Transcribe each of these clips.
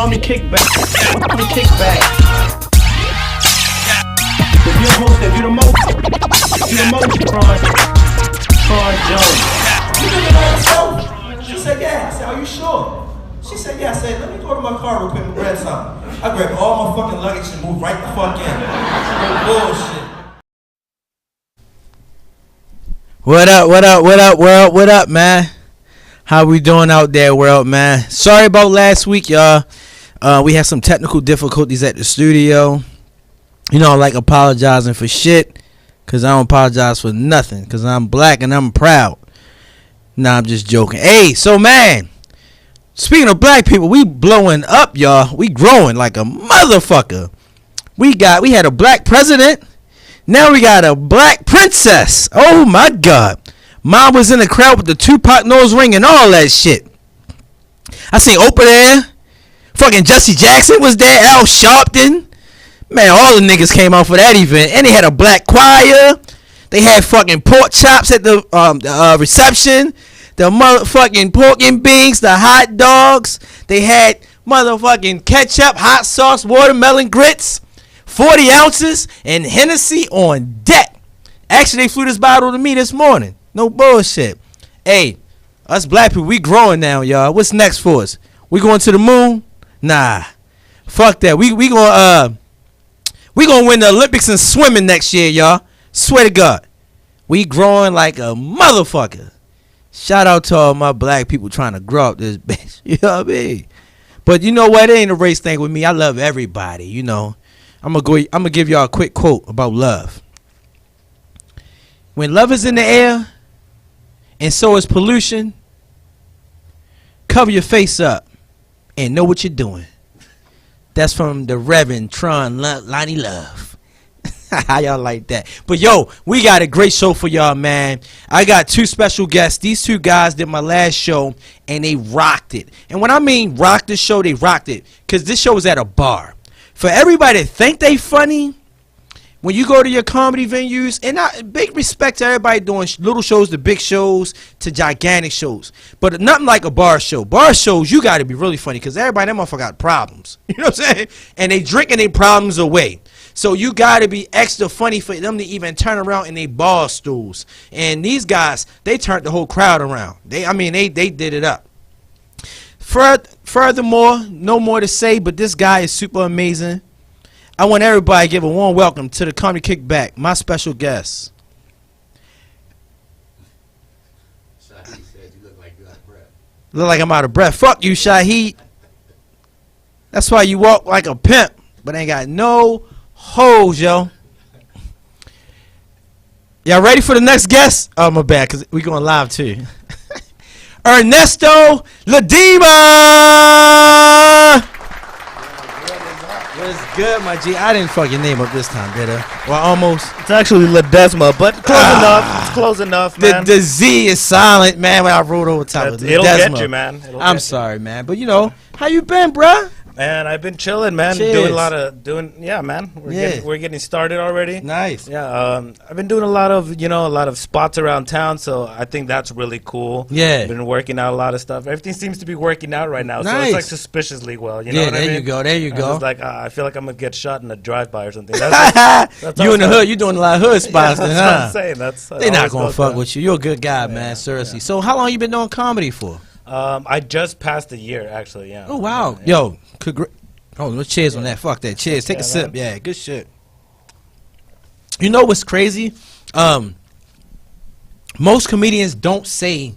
Call me Kickback. Call me Kickback. If you're the host, if you're the most, Tron Jones. You did it by yourself. She said, yeah. I said, are you sure? She said, yeah. I said, let me go to my car real quick and grab something. I grabbed all my fucking luggage and moved right the fuck in. Bullshit. What up, world? What up, man? How we doing out there, world, man? Sorry about last week, y'all. We had some technical difficulties at the studio. You know, I like apologizing for shit, because I don't apologize for nothing, because I'm black and I'm proud. Nah, I'm just joking. Hey, so, man, speaking of black people, we blowing up, y'all. We growing like a motherfucker. We had a black president. Now we got a black princess. Oh, my God. Mom was in the crowd with the Tupac nose ring and all that shit. I seen Oprah there. Fucking Jesse Jackson was there. Al Sharpton. Man, all the niggas came out for that event. And they had a black choir. They had fucking pork chops at the reception. The motherfucking pork and beans. The hot dogs. They had motherfucking ketchup, hot sauce, watermelon grits. 40 ounces and Hennessy on deck. Actually, they flew this bottle to me this morning. No bullshit. Hey, us black people, we growing now, y'all. What's next for us? We going to the moon? Nah. Fuck that. We gonna win the Olympics in swimming next year, y'all. Swear to God. We growing like a motherfucker. Shout out to all my black people trying to grow up this bitch. You know what I mean? But you know what? It ain't a race thing with me. I love everybody, you know. I'm gonna give y'all a quick quote about love. When love is in the air, and so is pollution, cover your face up and know what you're doing. That's from the Reverend Tron Lonnie Love. How y'all like that? But yo, we got a great show for y'all, man. I got two special guests. These two guys did my last show, and they rocked it. And when I mean rocked the show, they rocked it, because this show was at a bar. For everybody that think they funny, when you go to your comedy venues, and big respect to everybody doing little shows to big shows to gigantic shows, but nothing like a bar show. Bar shows, you got to be really funny, because everybody, that motherfucker got problems. You know what I'm saying? And they drinking their problems away. So you got to be extra funny for them to even turn around in their bar stools. And these guys, they turned the whole crowd around. They did it up. Furthermore, no more to say, but this guy is super amazing. I want everybody to give a warm welcome to the Comedy Kickback, my special guest. Shaheed said you look like you're out of breath. Look like I'm out of breath. Fuck you, Shaheed. That's why you walk like a pimp, but ain't got no hoes, yo. Y'all ready for the next guest? Oh, my bad, because we going live too. Ernesto Ledema. What's good, my G? I didn't fuck your name up this time, did I? Well, almost. It's actually Ledesma, but close enough. It's close enough, man. The Z is silent, man, when I wrote over top of it. It'll get you, man. I'm sorry, man. But, you know, how you been, bruh? Man, I've been chilling, man. Cheers. Yeah, man. We're getting started already. Nice. Yeah, I've been doing a lot of spots around town, so I think that's really cool. Yeah. Been working out a lot of stuff. Everything seems to be working out right now, Nice. so it's like suspiciously well. You know what I mean? There you go. It's like I feel like I'm gonna get shot in a drive-by or something. That's you in the hood, you doing a lot of hood spots, yeah, then, that's huh? what I'm saying. They not gonna fuck with you. You're a good guy, man. Seriously. Yeah. So how long you been doing comedy for? I just passed a year, actually. Yeah. Oh wow. Yeah. Yo, oh, let's cheers on that. Fuck that. Cheers. Take a sip. Man. Yeah, good shit. You know what's crazy? Most comedians don't say,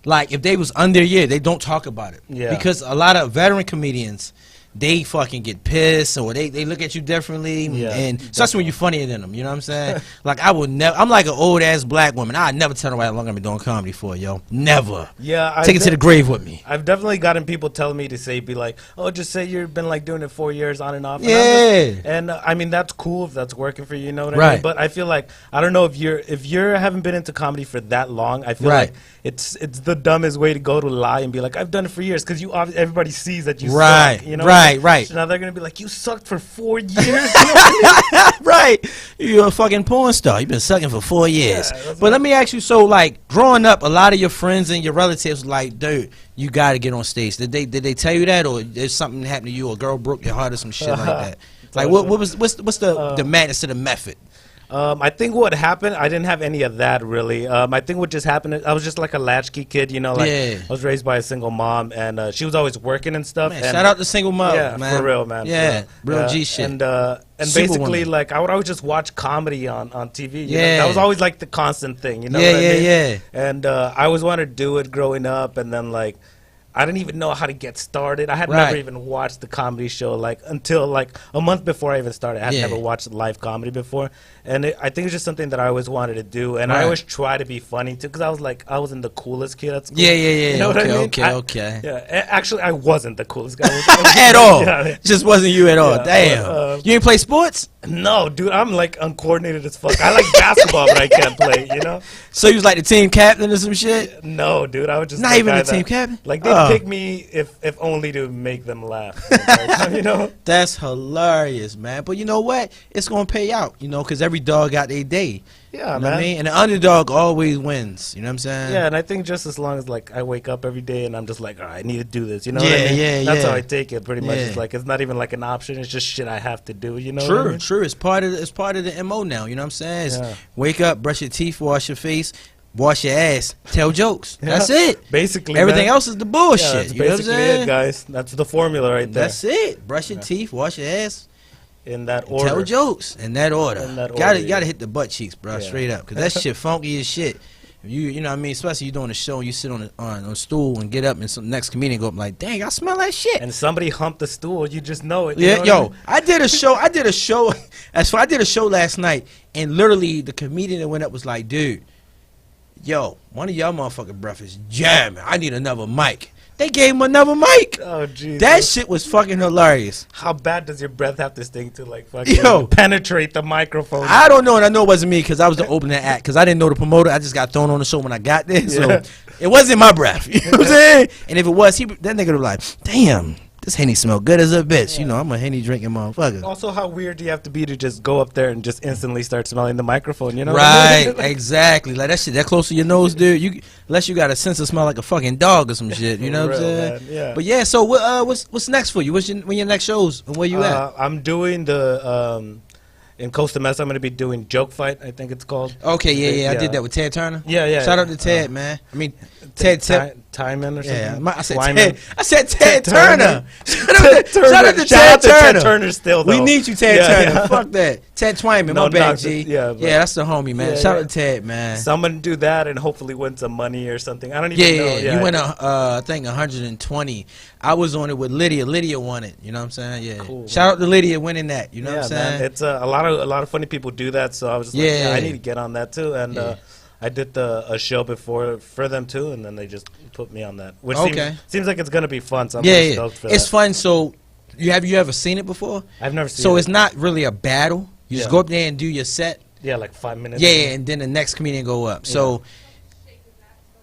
like, if they was under a year, they don't talk about it. Yeah. Because a lot of veteran comedians, they fucking get pissed, or they look at you differently, and especially when you're funnier than them, you know what I'm saying? Like, I would never, I'm like an old ass black woman, I'd never tell nobody how long I've been doing comedy for, yo. Never. Yeah. Take it to the grave with me. I've definitely gotten people telling me to be like, oh, just say you've been like doing it 4 years on and off. And I mean, that's cool if that's working for you, you know what I Right. mean? But I feel like, I don't know if you haven't been into comedy for that long, I feel Right. like it's the dumbest way to go to lie and be like, I've done it for years, because everybody sees that you Right. suck, you know? Right. Right. So now they're gonna be like, you sucked for 4 years. Right. You're a fucking porn star. You've been sucking for 4 years. But let me ask you, so like growing up, a lot of your friends and your relatives were like, dude, you got to get on stage. Did they tell you that, or did something happen to you, or a girl broke your heart or some shit like that? Like what's the madness of the method? I think what happened, I didn't have any of that really. I think what just happened, I was just like a latchkey kid, you know, like I was raised by a single mom, and she was always working and stuff. Man, and shout out to single mom, yeah, man. for real, man. Yeah, real G shit. And Super basically, woman. like I would always just watch comedy on TV. You know? Yeah. That was always like the constant thing, you know. Yeah, what I mean? yeah. And I always wanted to do it growing up, and then like I didn't even know how to get started. I had never even watched the comedy show like until like a month before I even started. I had never watched live comedy before, and I think it's just something that I always wanted to do. And I always try to be funny too, because I wasn't the coolest kid at school. Yeah. You know what I mean? Okay. Yeah, actually, I wasn't the coolest guy At all. Yeah. Just wasn't you at all. Yeah, Damn. You didn't play sports? No, dude, I'm like uncoordinated as fuck. I like basketball, but I can't play. You know? So you was like the team captain or some shit? No, dude, I was just Not even the team captain. Like they'd pick me if only to make them laugh. You know? That's hilarious, man. But you know what? It's gonna pay out, you know, because every dog got their day. Yeah, you know man. what I mean? And the underdog always wins. You know what I'm saying? Yeah, and I think just as long as like I wake up every day and I'm just like, all right, I need to do this. You know Yeah, what I mean? yeah, That's yeah. how I take it. Pretty much, Yeah. it's like it's not even like an option. It's just shit I have to do. You know? What I mean? True. It's part of the MO now. You know what I'm saying? It's Yeah. wake up, brush your teeth, wash your face, wash your ass, tell jokes. Yeah. That's it. Basically, Everything man. else is the bullshit. Yeah, that's you know what I'm basically saying? it, guys. That's the formula right there. That's it. Brush your teeth, wash your ass, In that and order. tell jokes in that order. In that gotta order, yeah. hit the butt cheeks, bro, Yeah. straight up, because that shit funky as shit. You know what I mean? Especially you doing a show and you sit on a stool and get up and some next comedian go up like, dang, I smell that shit. And somebody humped the stool, you just know it. You Yeah, know what I yo, mean? I did a show. I did a show last night, and literally the comedian that went up was like, dude, yo, one of y'all motherfucking breath is jamming. I need another mic. They gave him another mic. Oh, Jesus. That shit was fucking hilarious. How bad does your breath have to stink to like fucking Yo. penetrate the microphone? I don't know, and I know it wasn't me because I was the opening act. Because I didn't know the promoter. I just got thrown on the show when I got there, so Yeah. it wasn't my breath. You know what I'm saying? And if it was, that nigga would be like, damn, this Henny smell good as a bitch. You know, I'm a Henny drinking motherfucker. Also, how weird do you have to be to just go up there and just instantly start smelling the microphone? You know? Right, What I mean? exactly. Like that shit that close to your nose, dude. Unless you got a sense of smell like a fucking dog or some shit. You know what I'm For real, saying? man, yeah. But yeah, so what's next for you? When your next shows and where you at? I'm doing the in Costa Mesa. I'm going to be doing Joke Fight. I think it's called. Okay, yeah. I did that with Ted Turner. Yeah. Shout out to Ted, man. I mean, Ted. Timon or Yeah, something. I said Wyman. Ted. I said Ted Turner. Turner. Shout out to Ted Turner. Turner still, though. We need you, Ted Yeah, Turner. yeah. Fuck that. Ted Twyman, No, my bad, not- G. yeah, but- that's the homie, man. Yeah, Shout yeah. out to Ted, man. So I'm gonna do that and hopefully win some money or something. I don't even know. Yeah. You went I think 120. I was on it with Lydia. Lydia won it. You know what I'm saying? Yeah. Cool, Shout out to Lydia winning that. You know what I'm saying? Man, it's a lot of funny people do that. So I was just like, Yeah. I need to get on that too. And Yeah. I did a show before for them too, and then they just put me on that. Which Okay. seems like it's gonna be fun. So I'm Yeah, pretty yeah. stoked for It's that. fun. So, have you ever seen it before? I've never seen So it. it's not really a battle. You just Yeah. go up there and do your set. Yeah, like 5 minutes. Yeah, and then the next comedian go up. So,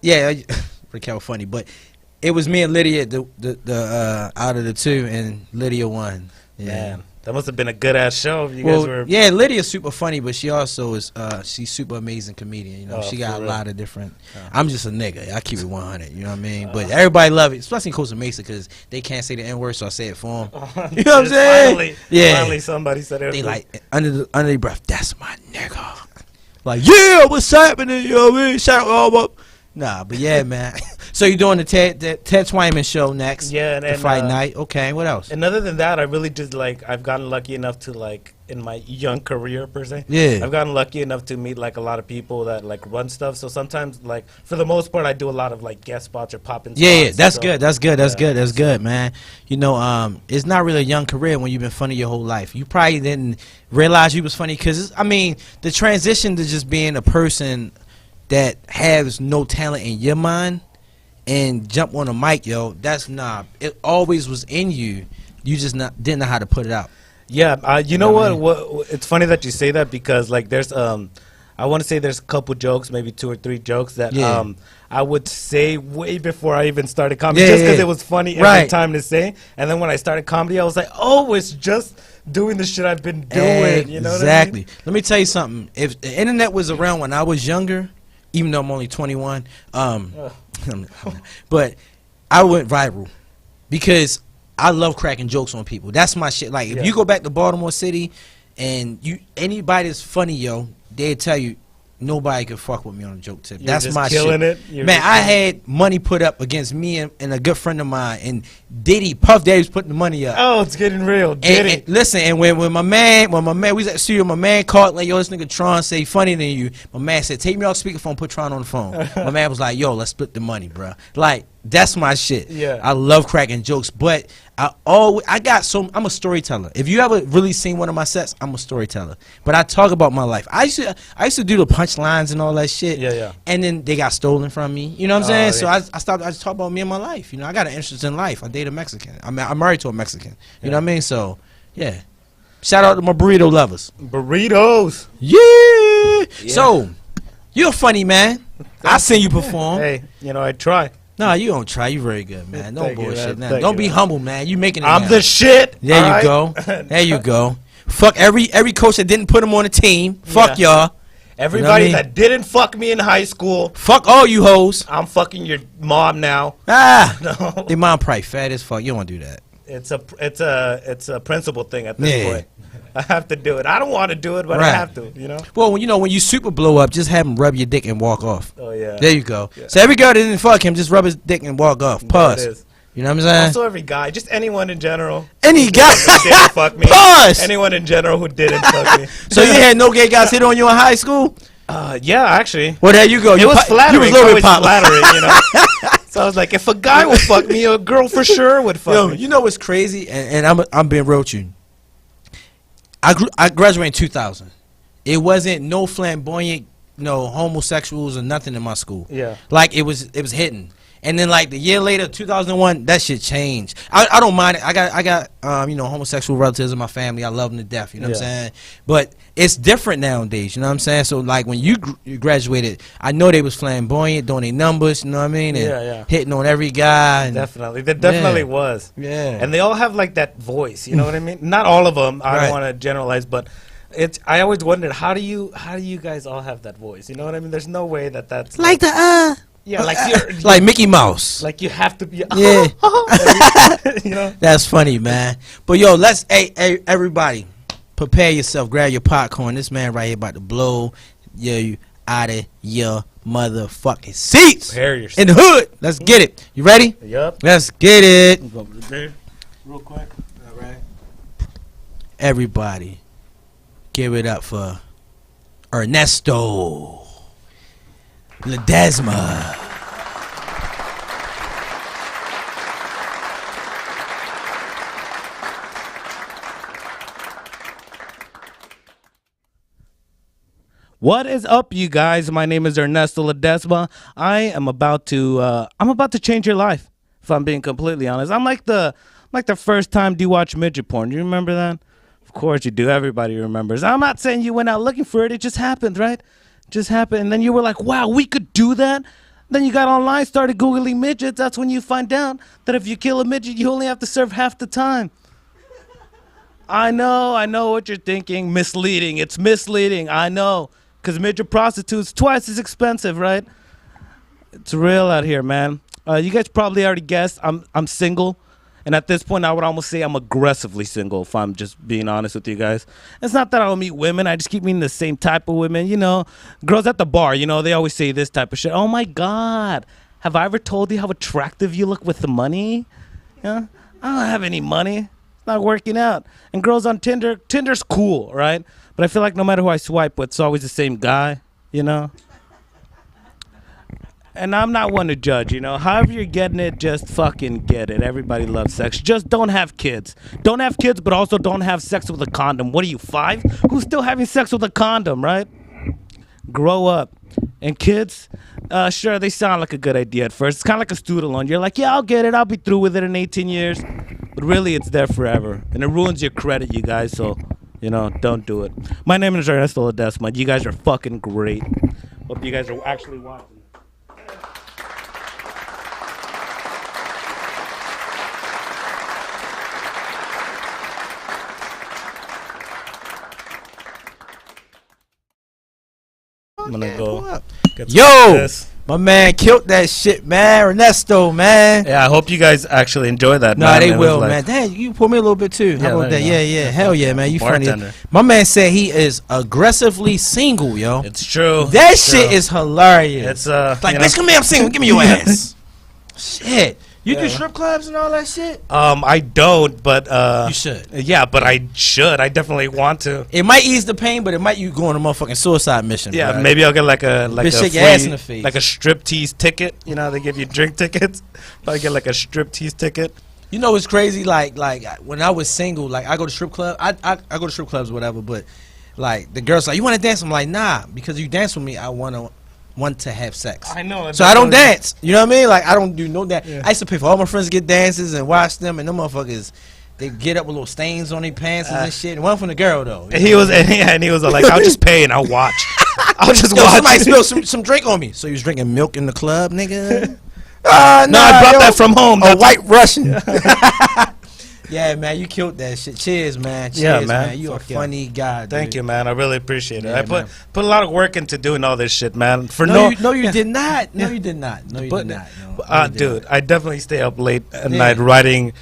yeah, Raquel funny, but it was me and Lydia the out of the two, and Lydia won. Yeah. Man, that must have been a good ass show. If you guys were. Yeah, Lydia's super funny, but she also is she's super amazing comedian. You know, Oh, she got for a real? lot of different. I'm just a nigga. I keep it 100. You know what I mean? But everybody love it, especially in Costa Mesa, because they can't say the N word, so I say it for them. You know what I'm saying? Finally somebody said it. They like under their breath. That's my nigga. Like, yeah, what's happening? You know what I mean? Shout out, up. Nah, but yeah, man. So you're doing the Ted Twyman show next? Yeah, the and Friday night. Okay, what else? And other than that, I really just like I've gotten lucky enough to like in my young career per se. Yeah. I've gotten lucky enough to meet like a lot of people that like run stuff. So sometimes like for the most part, I do a lot of like guest spots or popping. Yeah, spots. that's So, good. That's good. That's yeah. good. That's good, man. You know, it's not really a young career when you've been funny your whole life. You probably didn't realize you was funny because I mean, the transition to just being a person that has no talent in your mind and jump on a mic, yo, that's not. It always was in you. You just didn't know how to put it out. Yeah, you know what I what? It's funny that you say that because like there's I want to say there's a couple jokes, maybe 2 or 3 jokes that I would say way before I even started comedy, just because it was funny every time to say. And then when I started comedy, I was like, oh, it's just doing the shit I've been doing. You know what I mean? Let me tell you something. If the internet was around when I was younger, even though I'm only 21, but I went viral because I love cracking jokes on people. That's my shit. Like, if you go back to Baltimore City and anybody that's funny, yo, they'll tell you nobody could fuck with me on a joke tip. That's my shit. Man, I had money put up against me and a good friend of mine, and Puff Daddy was putting the money up. Oh, it's getting real. And listen, and when my man, we was at the studio, my man called like, yo, this nigga Tron say funny than you. My man said, take me off speakerphone, put Tron on the phone. My man was like, yo, let's split the money, bro. Like, that's my shit. Yeah. I love cracking jokes, but I'm a storyteller. If you ever really seen one of my sets, I'm a storyteller. But I talk about my life. I used to do the punchlines and all that shit. Yeah. And then they got stolen from me. You know what I'm saying? So I just talk about me and my life. You know, I got an interest in life. I date a Mexican. I'm married to a Mexican. You know what I mean? So yeah. Shout out to my burrito lovers. Burritos. Yeah. So you're funny, man. I seen you perform. Hey, you know, I try. No, you don't try. You very good, man. No bullshit. Man. Don't be humble, man. You making it. I'm now. the shit. There you go. There you go. Fuck every coach that didn't put him on the team. Fuck y'all. Everybody you know what I mean? that didn't fuck me in high school. Fuck all you hoes. I'm fucking your mom now. No. Your mom probably fat as fuck. You don't want to do that. It's a principle thing at this point. I have to do it. I don't want to do it, but I have to, you know? Well, when you super blow up, just have him rub your dick and walk off. Oh, yeah. There you go. Yeah. So every girl that didn't fuck him, just rub his dick and walk off. Pause. You know what I'm saying? Also every guy, just anyone in general. Any guy who didn't fuck me. Pause. Anyone in general who didn't fuck me. So you had no gay guys hit on you in high school? Yeah, actually. Well, there you go. It was flattering. You was a little bit flattering, you know? So I was like, if a guy would fuck me, a girl for sure would fuck me. You know what's crazy? And I'm being real with you. I graduated in 2000. It wasn't no flamboyant, no homosexuals or nothing in my school. Yeah. Like it was hidden. And then like the year later, 2001, that shit changed. I don't mind it. I got homosexual relatives in my family. I love them to death. You know what I'm saying? But it's different nowadays. You know what I'm saying? So like when you graduated, I know they was flamboyant, doing their numbers. You know what I mean? And hitting on every guy. And definitely, there definitely was. Yeah. And they all have like that voice. You know what I mean? Not all of them. I don't want to generalize, but I always wondered how do you guys all have that voice? You know what I mean? There's no way that's like the yeah, like you're like Mickey Mouse. Like you have to be. Yeah. You know. That's funny, man. But yo, hey, everybody, prepare yourself. Grab your popcorn. This man right here about to blow you out of your motherfucking seats. Prepare yourself. In the hood. Let's get it. You ready? Yup. Let's get it. Go over there, real quick. All right. Everybody, give it up for Ernesto Ledesma. What is up, you guys? My name is Ernesto Ledesma. I am about to change your life. If I'm being completely honest, I'm like the first time do you watch midget porn. Do you remember that? Of course you do. Everybody remembers. I'm not saying you went out looking for it. It just happened, right? Just happened, and then you were like, wow, we could do that. Then you got online, started Googling midgets. That's when you find out that if you kill a midget, you only have to serve half the time. I know what you're thinking. Misleading. It's misleading. I know. Because midget prostitutes twice as expensive, right? It's real out here, man. You guys probably already guessed. I'm single. And at this point, I would almost say I'm aggressively single, if I'm just being honest with you guys. It's not that I don't meet women. I just keep meeting the same type of women. You know, girls at the bar, you know, they always say this type of shit. Oh, my God. Have I ever told you how attractive you look with the money? Yeah? I don't have any money. It's not working out. And girls on Tinder, Tinder's cool, right? But I feel like no matter who I swipe with, it's always the same guy, you know? And I'm not one to judge, you know. However you're getting it, just fucking get it. Everybody loves sex. Just don't have kids. Don't have kids, but also don't have sex with a condom. What are you, 5? Who's still having sex with a condom, right? Grow up. And kids, sure, they sound like a good idea at first. It's kind of like a student loan. You're like, yeah, I'll get it. I'll be through with it in 18 years. But really, it's there forever. And it ruins your credit, you guys. So You know, don't do it. My name is Ernesto Ledesma. You guys are fucking great. Hope you guys are actually watching. I'm gonna go. Get some of Yo, this. my man killed that shit, man. Ernesto, man. Yeah, I hope you guys actually enjoy that. Nah, man. they It was will, like- man. Dad, you pour me a little bit too. Yeah, How about there that? you go. Yeah. Hell yeah, man. You funny. Bartender. My man said he is aggressively single, yo. It's true. That It's shit true. is hilarious. It's like, you know- bitch, come here, I'm single. Give me your ass. Shit. You do Yeah. strip clubs and all that shit? I don't, but You should. Yeah, but I should. I definitely want to. It might ease the pain, but it might you go on a motherfucking suicide mission. Yeah, bro. maybe I'll get like a Bitch, shake free, your ass in the face. like a striptease ticket. You know, they give you drink tickets. Probably get like a striptease ticket. You know what's crazy? Like when I was single, like I go to strip club. I go to strip clubs, or whatever. But like the girls like, you want to dance? I'm like, nah, because you dance with me, I want to have sex. I know. So I don't dance. You know what I mean? Like I don't do no dance. Yeah. I used to pay for all my friends to get dances and watch them, and them motherfuckers, they get up with little stains on their pants and shit. And one from the girl though. He was like, I'll just pay and I'll watch. I'll just Yo, watch. somebody spilled some drink on me. So you was drinking milk in the club, nigga? No, I brought that from home. A That's- white Russian. Yeah, man, you killed that shit. Cheers, man. Cheers, Yeah, man. man. You a Fuck yeah. funny guy, dude. Thank you, man. I really appreciate it. Yeah, I put man. a lot of work into doing all this shit, man. For No, no, you did not. No, you did not. No, you did not. No, you did dude, I definitely stay up late at Yeah. night writing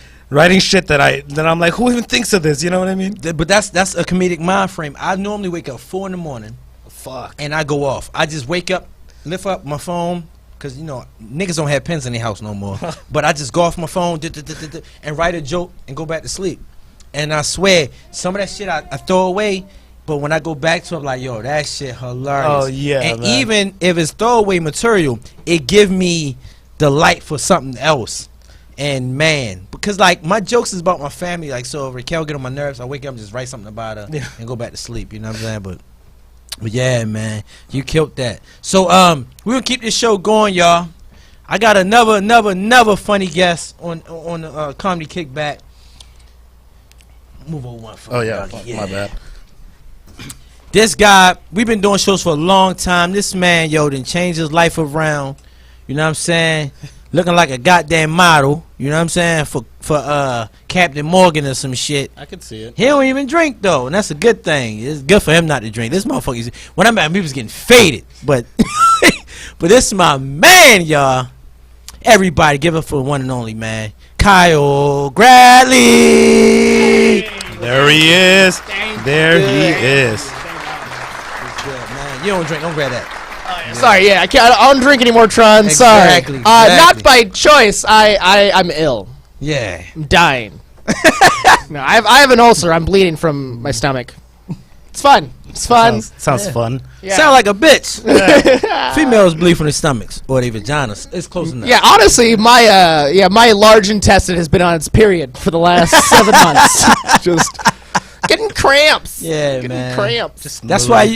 shit that I'm like, who even thinks of this? You know what I mean? But that's a comedic mind frame. I normally wake up 4 in the morning. Fuck. And I go off. I just wake up, lift up my phone, because, you know, niggas don't have pens in their house no more. But I just go off my phone and write a joke and go back to sleep. And I swear, some of that shit I throw away, but when I go back to it, I'm like, yo, that shit hilarious. Oh, yeah, And man. even if it's throwaway material, it give me the light for something else. And, man, because, like, my jokes is about my family. Like, so if Raquel get on my nerves, I wake up and just write something about her and go back to sleep. You know what I'm saying? But yeah, man, you killed that. So we're gonna keep this show going, y'all. I got another funny guest on the comedy kickback. Move over one. Oh yeah, dog. fuck, my bad. This guy, we've been doing shows for a long time. This man, yo, done changed his life around. You know what I'm saying? Looking like a goddamn model. You know what I'm saying? For Captain Morgan or some shit. I could see it. He don't even drink though, and that's a good thing. It's good for him not to drink. This motherfucker, when I met him, he was getting faded, but but this is my man, y'all. Everybody, give it for one and only man, Kyle Bradley. There he is. There he is. He's good, man. You don't drink, don't grab that. Sorry, yeah, I can't. I don't drink anymore, Tron. Exactly, Sorry. Not exactly. by choice. I'm ill. Yeah. I'm dying. No, I have an ulcer. I'm bleeding from my stomach. It's fun. It's fun. Sounds fun. Yeah. Sound like a bitch. Females bleed from their stomachs or their vaginas. It's close enough. Yeah, honestly, my large intestine has been on its period for the last 7 months. Just getting cramps. Yeah, getting man. cramps. That's why,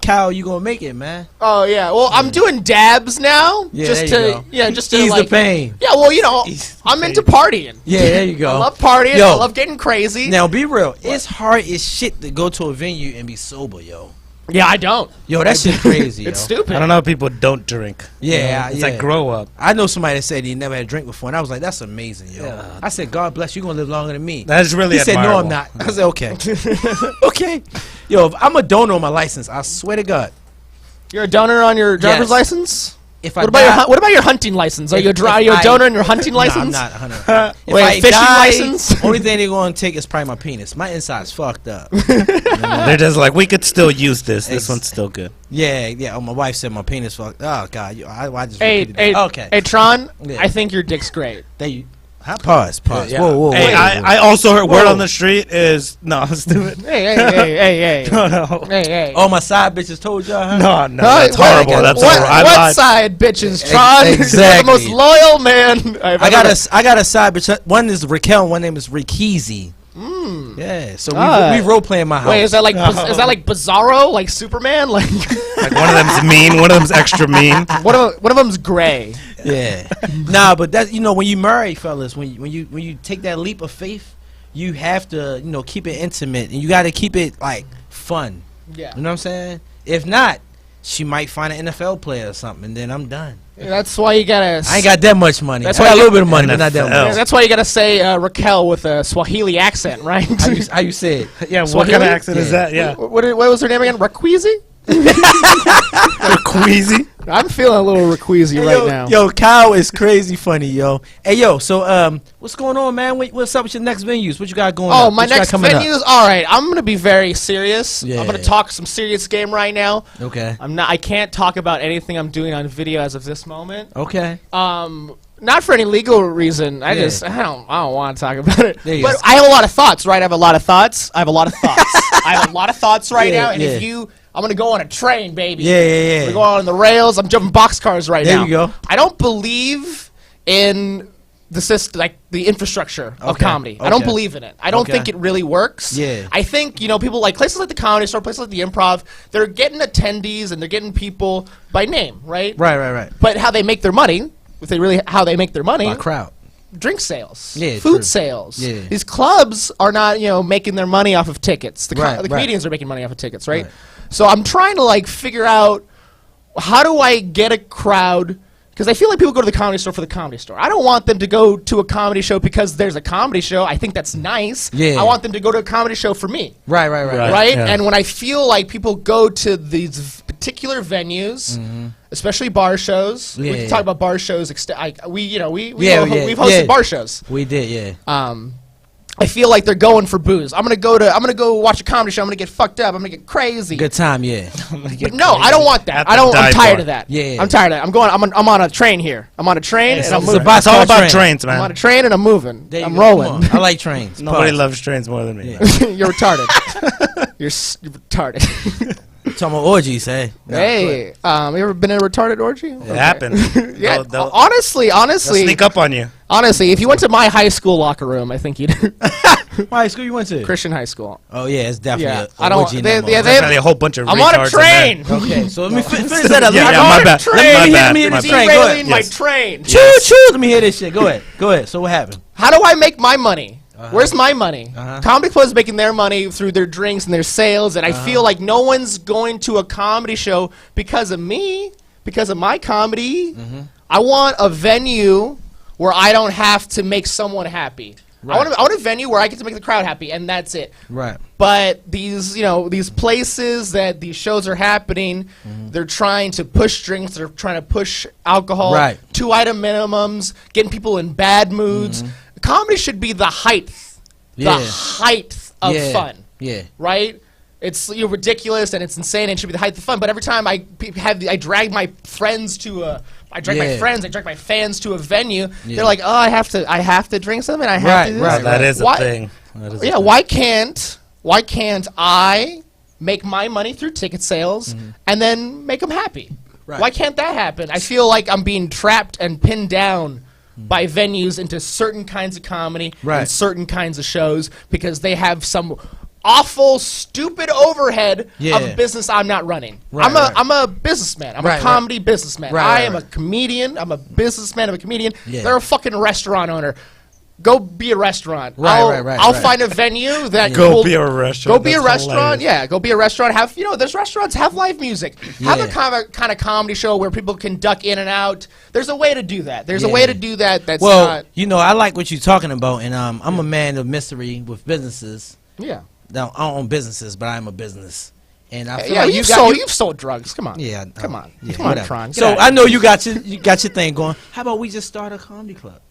Kyle, you gonna make it, man. Oh yeah. Well, I'm doing dabs now. Yeah, just there you to go. just to Ease like the pain. Yeah, well, you know, Ease the I'm pain. into partying. Yeah, there you go. I love partying. Yo. I love getting crazy. Now, be real. It's hard as shit to go to a venue and be sober, yo. Yeah, I don't. Yo, that shit crazy, yo. It's stupid. I don't know if people don't drink. Yeah, It's yeah. like grow up. I know somebody that said he never had a drink before, and I was like, that's amazing, yo. Yeah. I said, God bless you, you're going to live longer than me. That is really He said, no, I'm admirable. not. I said, okay. Okay. Yo, if I'm a donor on my license, I swear to God. You're a donor on your driver's Yes. license? If I What about your die- what about your hunting license? Are you if you a I- donor on your hunting license? No, I'm not 100. If Wait, I fishing die, license? only thing they're going to take is probably my penis. My inside's fucked up. They're just like, we could still use this. This Ex- one's still good. Yeah. Oh, my wife said my penis fucked. Oh, God. I just Hey, repeated hey, that. Okay. hey, Tron. Yeah. I think your dick's great. There you. Pause. Yeah. Whoa. Hey, wait. I also heard word Whoa. on the street is no, stupid. Hey. No, no, Hey. All my side bitches told y'all, huh? no, Huh? that's What- horrible. That's what, horrible. I what lied. side, bitches, Tron? exactly. You're the most loyal man I got a side bitch. One is Raquel. One name is Rikizi. Yeah. So we role play in my house. Wait, is that like is that like Bizarro, like Superman? Like Like one of them's mean, one of them's extra mean. one of them's gray. Yeah. Nah, but that when you marry fellas, when you take that leap of faith, you have to, keep it intimate, and you got to keep it like fun. Yeah. You know what I'm saying? If not, she might find an NFL player or something, and then I'm done. That's why you gotta. I ain't got that much money. That's I why got a you little bit of money, but not that Yeah, much. that's why you gotta say Raquel with a Swahili accent, right? How you say it? Yeah, what Swahili? kind of accent is that? Yeah. What was her name again? Raquizi? Queasy. I'm feeling a little Raquizi right now. Yo, Kyle is crazy funny, yo. Hey, yo, so what's going on, man? What's up with your next venues? What you got going on? Oh, my next venues? All right, I'm going to be very serious. Yeah. I'm going to talk some serious game right now. Okay. I can't talk about anything I'm doing on video as of this moment. Okay. Not for any legal reason. I Yeah. don't want to talk about it. There you But go. I have a lot of thoughts, right? I have a lot of thoughts right Yeah, now. And yeah. I'm going to go on a train, baby. Yeah. I'm going to go on the rails. I'm jumping boxcars right now. There you go. I don't believe in the system, like the infrastructure of Okay, comedy. I don't okay. believe in it. I don't Okay. think it really works. Yeah. I think, people like places like the Comedy Store, places like the Improv, they're getting attendees and they're getting people by name, right? Right. But how they make their money, how they make their money, My crowd. drink sales, Yeah, food true. sales. Yeah. These clubs are not, making their money off of tickets. The Right. comedians are making money off of tickets, right? Right. So I'm trying to figure out how do I get a crowd, because I feel like people go to the Comedy Store for the Comedy Store. I don't want them to go to a comedy show because there's a comedy show. I think that's nice. Yeah. I want them to go to a comedy show for me. Right. Right? yeah. And when I feel like people go to these particular venues, especially bar shows, we Yeah, can yeah. talk about bar shows. We've Yeah, hosted yeah. bar shows. We did, yeah. I feel like they're going for booze. I'm gonna go watch a comedy show. I'm gonna get fucked up. I'm gonna get crazy. Good time, yeah. But no, I don't want that. At the I'm dive tired bar. of that. Yeah. I'm tired of that. I'm on a train here. I'm on a train and I'm it's a moving. box It's all car about train. trains, I'm on a man. train and I'm moving. There you I'm go. rolling. Come on. I like trains. Nobody Pause. loves trains more than me. You're retarded. You're retarded. Talking about orgies, hey. Nah, Hey, you ever been in a retarded orgy? It happened. Yeah, They'll honestly, sneak up on you. if you went to my high school locker room, I think you'd What high school you went to? Christian high school. Oh, yeah, it's definitely Yeah, a I don't. orgy in that They, motherfucker. Definitely a whole bunch of I'm on a retards in train. there. Okay, so let me finish that up. Yeah, Let me- my on a bad. train. My Let bad. me hear My this bad. train. Go Derailing ahead. my Yes. train. Choo. Let me hear this shit. Go ahead. So what happened? How do I make my money? Where's my money? Uh-huh. Comedy clubs making their money through their drinks and their sales, and I feel like no one's going to a comedy show because of me, because of my comedy. Mm-hmm. I want a venue where I don't have to make someone happy. Right. I want a venue where I get to make the crowd happy, and that's it. Right. But these places that these shows are happening, they're trying to push drinks, they're trying to push alcohol, Right. 2-item minimums, getting people in bad moods. Comedy should be the height Yeah. of Yeah. fun, Yeah. right? It's ridiculous and it's insane and it should be the height of fun. But every time I drag my friends to I drag my fans to a venue. Yeah. They're like, oh, I have to drink something. I have to. Do this. Right. That is a Why- thing. That is a Yeah, thing. why can't I make my money through ticket sales and then make them happy? Right. Why can't that happen? I feel like I'm being trapped and pinned down by venues into certain kinds of comedy Right. and certain kinds of shows because they have some awful, stupid overhead Yeah. of business I'm not running. Right, I'm a businessman. I'm Right, a comedy businessman. I am right. a comedian. I'm a businessman. I'm a comedian. Yeah. They're a fucking restaurant owner. Go be a restaurant. Right, I'll, right, I'll right. find a venue that Go will- be a restaurant. Go be a That's restaurant. hilarious. Yeah, go be a restaurant. Have there's restaurants have live music. Have Yeah. a kind of comedy show where people can duck in and out. There's a way to do that. There's a Yeah. way to do that. That's Well, not. I like what you're talking about, and I'm a man of mystery with businesses. Yeah. Now, I don't own businesses, but I'm a business, and I feel Yeah, like you've sold drugs. Come on. Yeah, Come on. yeah, Come on, whatever. Tron. Get So out of I know you got your thing going. How about we just start a comedy club?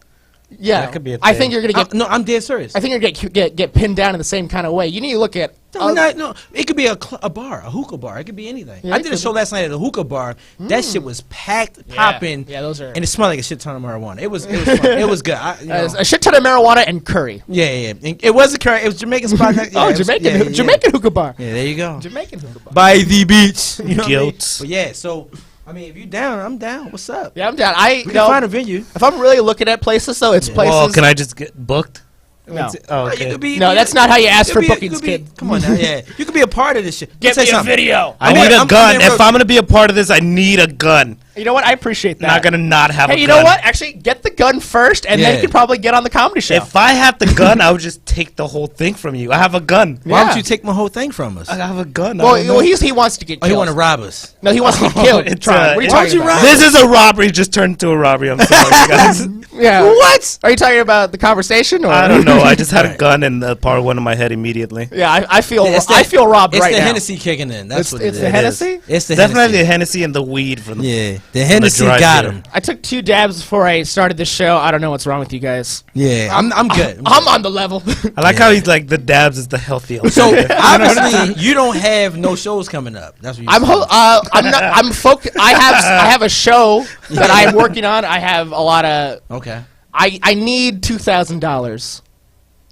Yeah, That could be a I thing. think you're gonna get. No, I'm dead serious. I think you're gonna get pinned down in the same kind of way. You need to look at. No, it could be a bar, a hookah bar. It could be anything. Yeah, I it did a could show last night at a hookah bar. That shit was packed, popping. Yeah, those are. And it smelled like a shit ton of marijuana. It was fun. It was good. A shit ton of marijuana and curry. Yeah. And it wasn't current. It was Jamaican spot. Jamaican hookah bar. Yeah, there you go. Jamaican hookah bar. By the beach. You know what I mean? Guilt. But yeah, so I mean, if you down, I'm down. What's up? Yeah, I'm down. We can find a venue. If I'm really looking at places, though, it's places. Well, can I just get booked? No. Oh, You okay. could be, No, that's not how you ask for could be- bookings, could be- kid. Come on now, yeah. You could be a part of this shit. Get Let me me tell a you something. video. I need a I'm gun. being If real- I'm gonna be a part of this, I need a gun. You know what? I appreciate that. Not gonna not have. Hey, a you gun. know what? Actually, get the gun first, and then Yeah. you can probably get on the comedy show. If I had the gun, I would just take the whole thing from you. I have a gun. Why Yeah. don't you take my whole thing from us? I have a gun. well, I don't know. he wants to get Oh, killed. you want to rob us? No, he wants to get killed. It's, Tron, what are you it's- talking Why'd you about? rob This is a robbery. Just turned into a robbery. I'm sorry, guys. Yeah. What? Are you talking about the conversation? Or? I don't know. I just had a gun and the part went in my head immediately. Yeah, I feel It's I feel robbed It's right the now. Hennessy kicking in. That's what It's it the is. Hennessy? It's the Definitely the Hennessy. Hennessy and the weed from the. Yeah, the Hennessy dry got theater. him. I took 2 dabs before I started the show. I don't know what's wrong with you guys. Yeah, I'm good. I'm on the level. I like how he's like the dabs is the healthy. So alternative. obviously you don't have no shows coming up. That's what you're I'm not. I'm focused. I have a show that I'm working on. I have a lot of. Okay. I need $2,000,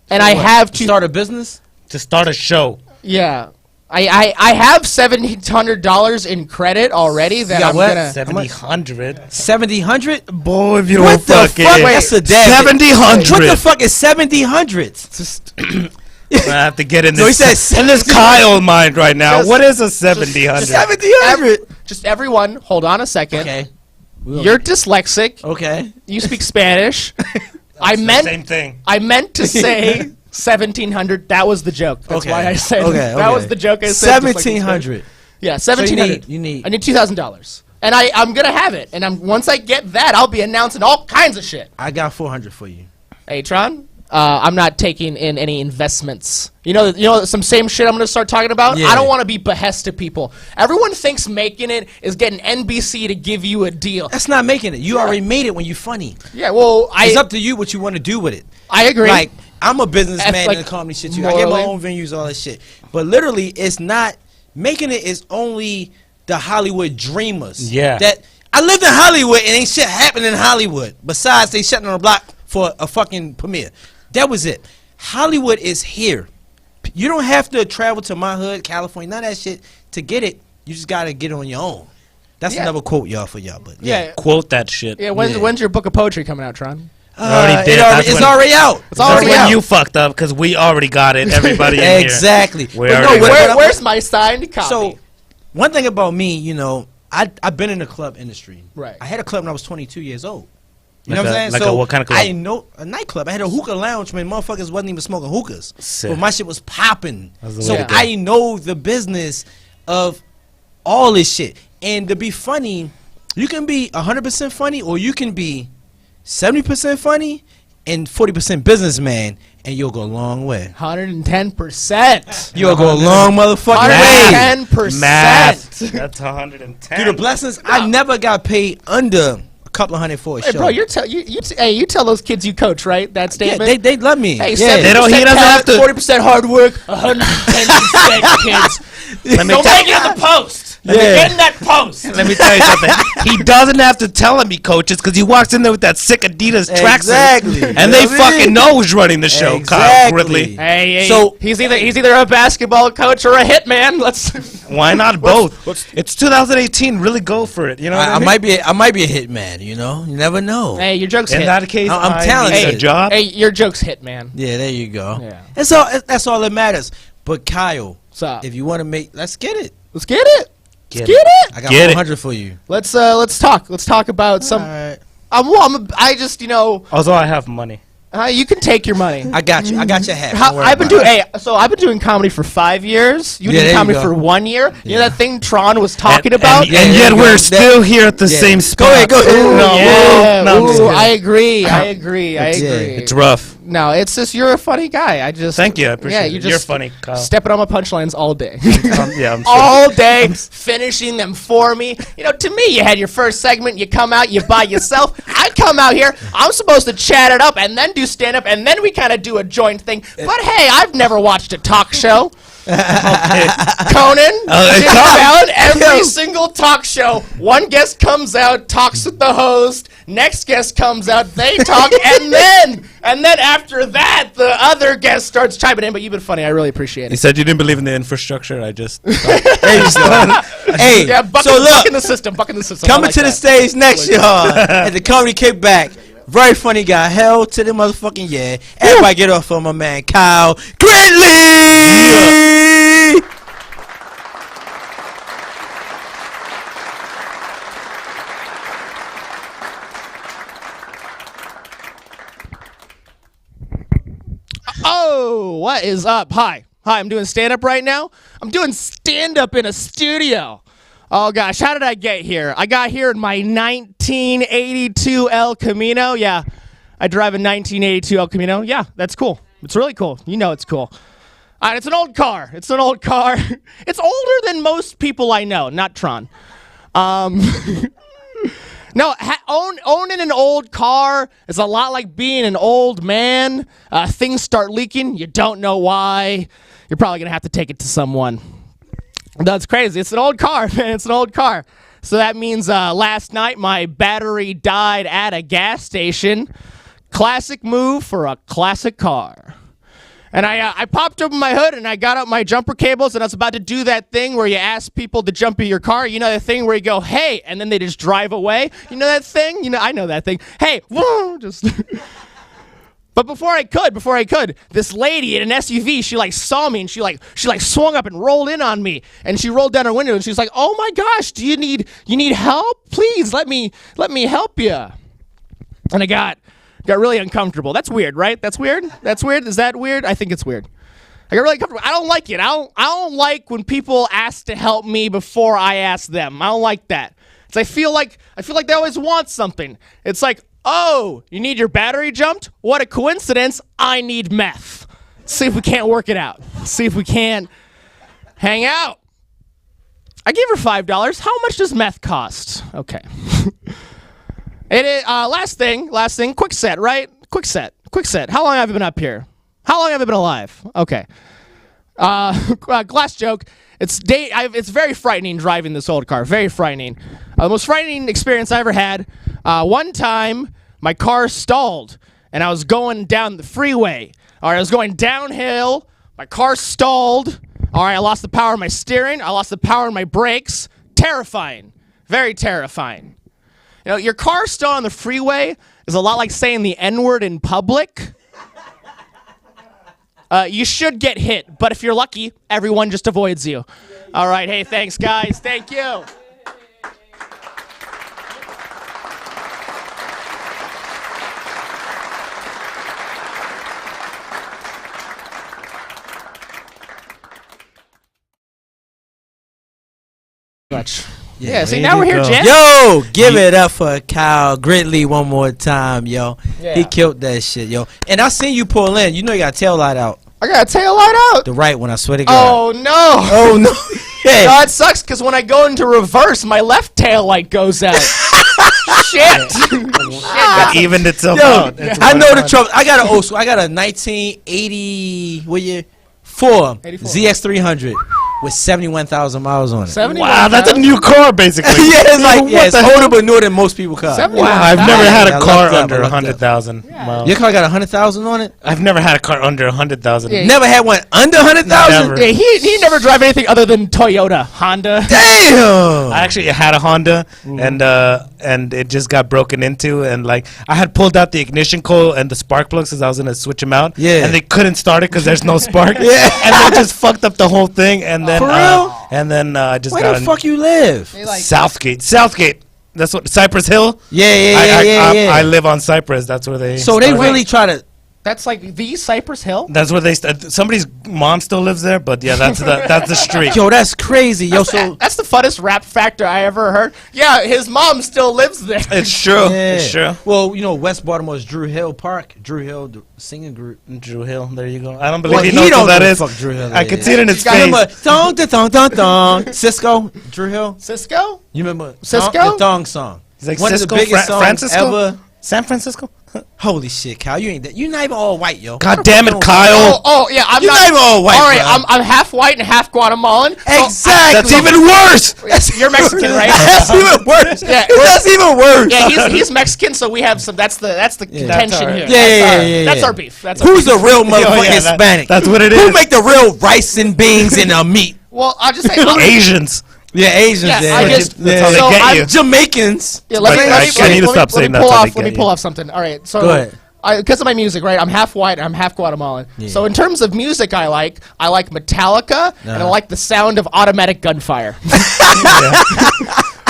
and I have To to start a business? to start a show. Yeah. I have $700 in credit already that got I'm what? gonna. 700. 700? Boy, if you don't What the fucking fuck? That's a dab. 700. What the fuck is 700? I have to get in So he this. said in this Kyle mind right now. Just- What is a 700? 700. Just everyone, hold on a second. Okay. You're dyslexic. Okay. You speak Spanish. I Same meant thing. to say 1,700. That was the joke. That's Okay. why I said Okay, that okay. was the joke. I said dyslexic Spanish. 1700. Yeah, 1,700. you need- I need $2,000, and I'm gonna have it. And once I get that, I'll be announcing all kinds of shit. I got 400 for you. Hey, Tron. I'm not taking in any investments. You know, some same shit I'm gonna start talking about. Yeah. I don't want to be behest to people. Everyone thinks making it is getting NBC to give you a deal. That's not making it. You already made it when you funny. Yeah, well, It's up to you what you want to do with it. I agree. Like, I'm a businessman like, in the comedy shit too. I get my morally. own venues, all that shit. But literally, it's not making it is only the Hollywood dreamers. Yeah. That I lived in Hollywood and ain't shit happening in Hollywood. Besides, they shutting on the block for a fucking premiere. That was it. Hollywood is here. You don't have to travel to my hood, California, none of that shit to get it. You just gotta get it on your own. That's Yeah. another quote, y'all, for y'all. But yeah, Quote that shit. yeah. When's your book of poetry coming out, Tron? already did. That's It's when- already out. It's already That's when out. you fucked up because we already got it. Everybody in here. Exactly. We But already what- got it. Where's my signed copy? So, one thing about me, you know, I've been in the club industry. Right. I had a club when I was 22 years old. You Like know what a- I'm saying? like so a what kind of club? I know a nightclub. I had a hookah lounge when motherfuckers wasn't even smoking hookahs. Sick. But my shit was popping. That's the So way to go. I know the business of all this shit. And to be funny, you can be 100% funny or you can be 70% funny and 40% businessman, and you'll go a long way. 110%. You'll go a long motherfucking way. 110%. Math. That's 110. Through the blessings, I never got paid under a couple of hundred for a Hey, show. bro, you tell those kids you coach, right? That yeah, statement. they love me. Hey, yeah. They don't- he 70% doesn't have talent, to- 40% hard work, 110% kids. Let me Don't tell make it in the post. Let me Yeah. get in that post. Let me tell you something. He doesn't have to tell him he coaches because he walks in there with that sick Adidas tracksuit. Exactly. And they You know what I fucking mean? know who's running the show, Kyle Exactly. Gridley. Hey, So- he's either a basketball coach or a hitman. Let's. Why not both? It's 2018. Really go for it. You know what I I mean? might be a hitman. You know, you never know. Hey, your joke's In hit. that case, I'm I talented. need a job. Hey, your joke's hit, man. Yeah, there you go. Yeah. That's all that matters. But Kyle, What's up? if you want to make, let's get it. Let's get it. Get Let's get it. I got Get it. 400 for you. Let's talk. Let's talk about some. All right. I just Although I have money. you can take your money. I got you. I got your hat. Don't worry I've been about doing. it. I've been doing comedy for 5 years. You Yeah, there did you comedy go. for 1 year. You know Yeah. that thing Tron was talking And- about. And, Yeah, and there yet you go. we're That- still here at the Yeah. same Go spot. ahead, go ahead. Ooh, no, Yeah, no, I'm just ooh, kidding. I agree. I agree. I Yeah. agree. It's rough. No, it's just you're a funny guy. I just Thank you. I appreciate yeah, it. you You're just funny, Kyle. stepping on my punchlines all day. Yeah, I'm sure. all day, finishing them for me. You know, to me, you had your first segment, you come out, you by yourself. I come out here, I'm supposed to chat it up and then do stand up, and then we kind of do a joint thing. But hey, I've never watched a talk show. Conan, Jimmy Fallon, every single talk show, one guest comes out, talks with the host, next guest comes out, they talk, and then after that, the other guest starts chiming in. But you've been funny, I really appreciate You it. said you didn't believe in the infrastructure. I just. There you go. Hey, Yeah, so look, bucking the system, bucking the system. I coming like to the that. stage next year at the Comedy Kickback. Very funny guy. Hell to the motherfucking yeah. Everybody get off for my man Kyle Gridley. Yo, what is up? Hi, I'm doing stand-up right now. I'm doing stand-up in a studio. Oh, gosh, how did I get here? I got here in my 1982 El Camino. Yeah, I drive a 1982 El Camino. Yeah, that's cool. It's really cool. You know it's cool. It's an old car. It's older than most people I know, not Tron. No, owning an old car is a lot like being an old man. Things start leaking. You don't know why. You're probably going to have to take it to someone. That's crazy. It's an old car, man. It's an old car. So that means last night my battery died at a gas station. Classic move for a classic car. And I popped open my hood and I got out my jumper cables and I was about to do that thing where you ask people to jump in your car. You know that thing where you go, hey, and then they just drive away? You know that thing? I know that thing. Hey, whoa, just... But before I could, this lady in an SUV, she saw me and she swung up and rolled in on me. And she rolled down her window and she's like, oh my gosh, do you need help? Please let me help you. And I got really uncomfortable. That's weird, right? That's weird? Is that weird? I think it's weird. I got really uncomfortable. I don't like it. I don't like when people ask to help me before I ask them. I don't like that. It's I feel like they always want something. It's like, oh, you need your battery jumped? What a coincidence. I need meth. See if we can't work it out. See if we can't hang out. I gave her $5. How much does meth cost? Okay. It is, last thing, quick set, right? Quick set. How long have I been up here? How long have I been alive? Okay. Glass joke. It's very frightening driving this old car. Very frightening. The most frightening experience I ever had. One time, my car stalled, and I was going down the freeway. All right, I was going downhill. My car stalled. All right, I lost the power of my steering. I lost the power of my brakes. Terrifying. Very terrifying. Your car still on the freeway is a lot like saying the N-word in public. You should get hit, but if you're lucky, everyone just avoids you. All right, hey, thanks, guys. Thank you. Much. Yeah, see, now we're here, Jen. Yo, give it up for Kyle Gridley one more time, yo. Yeah. He killed that shit, yo. And I seen you pull in. You know you got a tail light out. I got a tail light out? The right one, I swear to God. Oh, no. Oh, no. Yeah. No, it sucks because when I go into reverse, my left tail light goes out. Shit. That evened itself out. I know the trouble. I got an old school. I got a 1980, what year? 84 ZX300 with 71,000 miles on it. Wow, that's a new car, basically. Yeah, it's older but newer than most people cars. Wow, I've never had a car under 100,000 miles. Your car got 100,000 on it? I've never had a car under 100,000. Yeah. Never had one under 100,000? Yeah, he never drive anything other than Toyota, Honda. Damn! I actually had a Honda, and it just got broken into, and I had pulled out the ignition coil and the spark plugs because I was gonna switch them out. Yeah. And they couldn't start it because there's no spark. Yeah. And they just fucked up the whole thing, and then For real? and then I just Where got the fuck you live? Southgate. That's what Cypress Hill. Yeah. I live on Cypress. That's where they. So they really try to. That's like the Cypress Hill? That's where they. Somebody's mom still lives there, but yeah, that's the street. Yo, that's crazy. Yo, That's the funnest rap factor I ever heard. Yeah, his mom still lives there. It's true. Yeah. It's true. Well, West Baltimore's Drew Hill Park. Drew Hill, the singing group. Drew Hill. There you go. I don't believe Well, he knows don't who that know is. who the fuck Drew Hill I is. could see it in his You remember face. thong, thong, thong, thong. Cisco, Drew Hill. Cisco? You remember Cisco? The thong song? He's like One Cisco, of the biggest songs Francisco? ever. San Francisco? Holy shit, Kyle, you ain't that. You're not even all white, yo. God damn it, Kyle. Oh, yeah, I'm You're not even all white, All right, bro. I'm half white and half Guatemalan. Exactly. That's even worse. You're Mexican, right? That's even worse. Yeah. That's even worse. Yeah, he's Mexican, so we have some. That's the contention right. here. Yeah, That's yeah. our beef. That's our Who's beef. the real motherfucking yeah, Hispanic? that's what it Who is. make the real rice and beans and meat? Well, I'll just say Asians. Yeah, Asians. Yeah, yeah. I just- That's how they so get I'm you. Jamaicans. Yeah, let me I need to stop saying that's how they Let me get pull you. off something. All right, so Go ahead. Because of my music, right? I'm half white and I'm half Guatemalan. Yeah. So in terms of music, I like Metallica and I like the sound of automatic gunfire.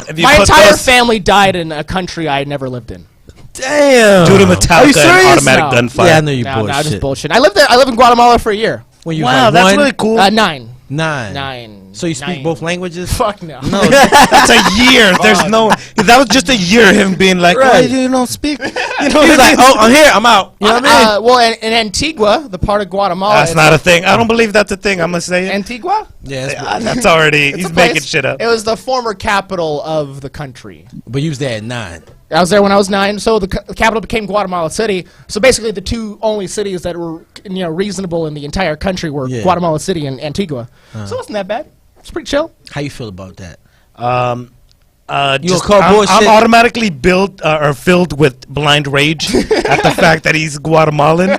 If you My put entire those- family died in a country I never lived in. Damn. Due to Are you Metallica and serious? automatic No. gunfire. Yeah, I know you No, bullshit. just bullshit. I live there. I live in Guatemala for a year. When you Wow, like that's one, really cool. 9. 9. 9. So you speak 9. both languages? Fuck no. No, that's a year. There's no. That was just a year. Him being like, Right. "Why you don't speak?" You know, He's like, oh, I'm here. I'm out. You know what I mean? Well, in Antigua, the part of Guatemala. that's not a thing. I don't believe that's a thing. I'm gonna say it. Antigua. Yeah, That's already. It's He's a place. making shit up. It was the former capital of the country. but you was there at 9. I was there when I was 9, so the capital became Guatemala City. So basically, the two only cities that were reasonable in the entire country were Yeah. Guatemala City and Antigua. So it wasn't that bad. It's pretty chill. How you feel about that? Just, call I'm bullshit? automatically filled with blind rage at the fact that he's Guatemalan.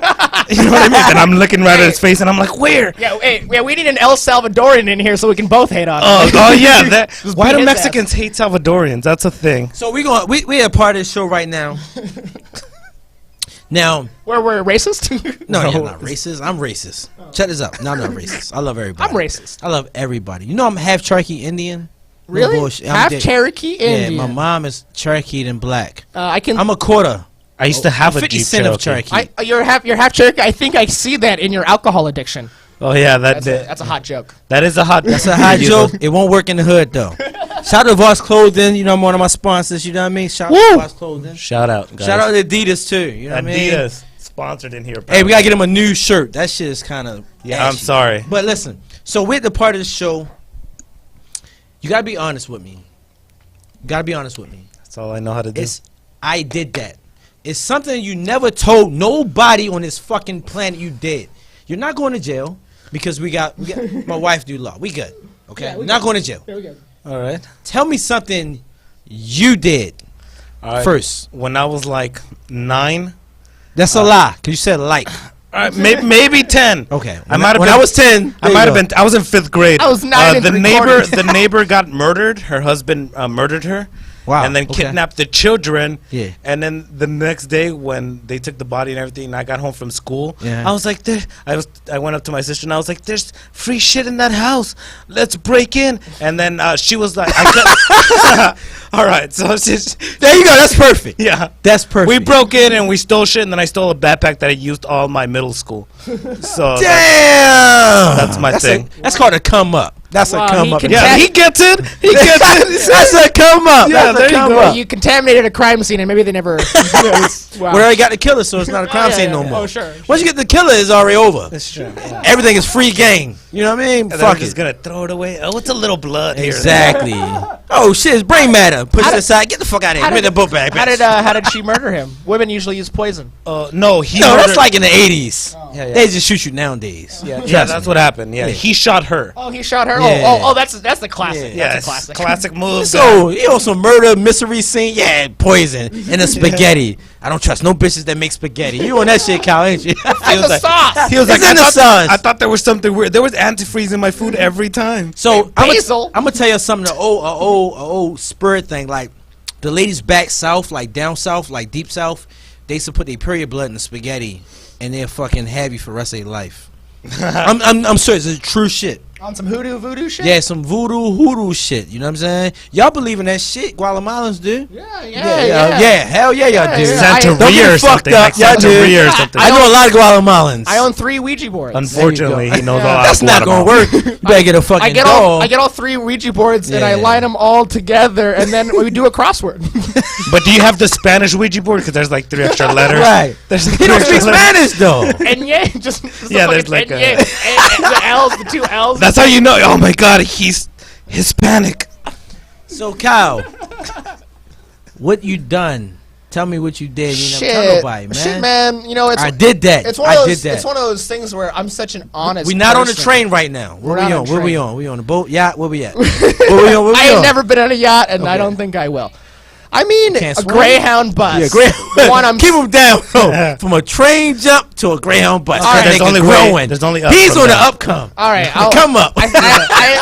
You know what I mean? And I'm looking right at his face, and I'm like, "Where?" Yeah, we need an El Salvadorian in here so we can both hate on him. Oh yeah. Why beat do his Mexicans hate Salvadorians? That's a thing. So we are part of the show right now. Now, We're racist? no, No. you're not racist. I'm racist. Check this out. No, I'm not racist. I love everybody. I'm racist. I love everybody. You know I'm half Cherokee Indian. No Really? bullshit. I'm Half dead. Cherokee Indian. Yeah, my mom is Cherokee and black. I can. I'm a quarter. I used to have a 50 Jeep cent of Cherokee. Cherokee. You're half Cherokee. I think I see that in your alcohol addiction. Oh yeah, That's a hot joke. that is a hot. That's a high joke. It won't work in the hood though. Shout out to Voss Clothing. You know I'm one of my sponsors. You know what I mean? Shout out to Voss Clothing. Shout out, guys. Shout out to Adidas too. You know what I mean? Adidas sponsored in here. Hey, we gotta get him a new shirt. That shit is kind of. Yeah, I'm sorry. But listen, so with the part of the show, you gotta be honest with me. You gotta be honest with me. That's all I know how to do. I did that. It's something you never told nobody on this fucking planet you did. You're not going to jail because we got my wife do law. We good. Okay? Yeah, we not good. going to jail. There we go. All right. Tell me something you did All right. first. When I was like 9. That's a lie because you said like. All right, maybe 10. Okay. I might have when been. I was 10, I might have been. I was in 5th grade. I was 9 and the 3/4. the neighbor got murdered. Her husband murdered her. Wow, And then okay. kidnapped the children. Yeah. And then the next day, when they took the body and everything, and I got home from school, Yeah. I was like, I went up to my sister and I was like, "There's free shit in that house. Let's break in." And then she was like, "All right." So she's, There you go. That's perfect. yeah. That's perfect. We broke in and we stole shit, and then I stole a backpack that I used all my middle school. So Damn. that's my thing. That's called a come up. That's Wow, a come he up. can Yeah, he gets it. He gets it. That's a come up. Yeah, That's there a you come go. up. You contaminated a crime scene and maybe they never. Wow. We already got the killer, so it's not a crime yeah, scene yeah, no yeah. more. Oh, sure, Once you get the killer, it's already over. That's true. Yeah. Everything is free game. You know what I mean? And then Fuck I'm just it. gonna throw it away. Oh, it's a little blood here. Exactly. Oh shit, it's brain matter. Push How it did- aside. Get the fuck out of here. Give me the book bag. bitch. How did she murder him? Women usually use poison. No, he. No, that's murdered- like in the 80s. Yeah, yeah. They just shoot you nowadays. Yeah, Trust that's me. what happened. Yeah, Yeah. he shot her. Oh, he shot her. Yeah. Oh, that's the classic. Yeah, That's a classic. classic move. So, you know, some murder mystery scene? Yeah, poison in a spaghetti. I don't trust no bitches that make spaghetti. You on that shit, Kyle, ain't you? He was the like, sauce. He was like, It's in the sauce. I thought there was something weird. There was antifreeze in my food every time. So Basil. I'm gonna tell you something. An old spirit thing. Like the ladies back south, like down south, like deep south, they used to put their period blood in the spaghetti, and they'll fucking have you for the rest of their life. I'm serious. It's true shit. On some voodoo shit. Yeah, some hoodoo shit. You know what I'm saying? Y'all believe in that shit? Guatemalans do. Yeah. Hell yeah, y'all do. Yeah. Don't Santeria get or fucked something. up, Like y'all do. Santeria or something. I know a lot of Guatemalans. I own 3 Ouija boards. Unfortunately, he knows a lot. That's of not gonna Guatemala. work. You better get a fucking I get doll. all 3 Ouija boards and I Yeah. line them all together and then we do a crossword. But do you have the Spanish Ouija board? Because there's like 3 extra letters. Right. There's He don't speak Spanish though. And yeah, just Yeah, the there's fucking like a- and the L's, the 2 L's. That's how you know. Oh my God, he's Hispanic. So Kyle, what you done? Tell me what you did. You never tell shit, nobody, man. shit, man. You know, it's I did that. It's one I of did those. that. It's one of those things where I'm such an honest. We not on the person. train right now. Where We're we not on? on Where we train. on? We on the boat? Yacht? Where we at? Where we on? Where we I have on? never been on a yacht, and I Okay. don't think I will. I mean, can't a swim? Greyhound bus. Yeah, great. The one I'm Keep him down from a train jump to a Greyhound bus. All right, That there's nigga only way- growing. there's only up He's from on the there. upcome. All right, I'll Come up. I,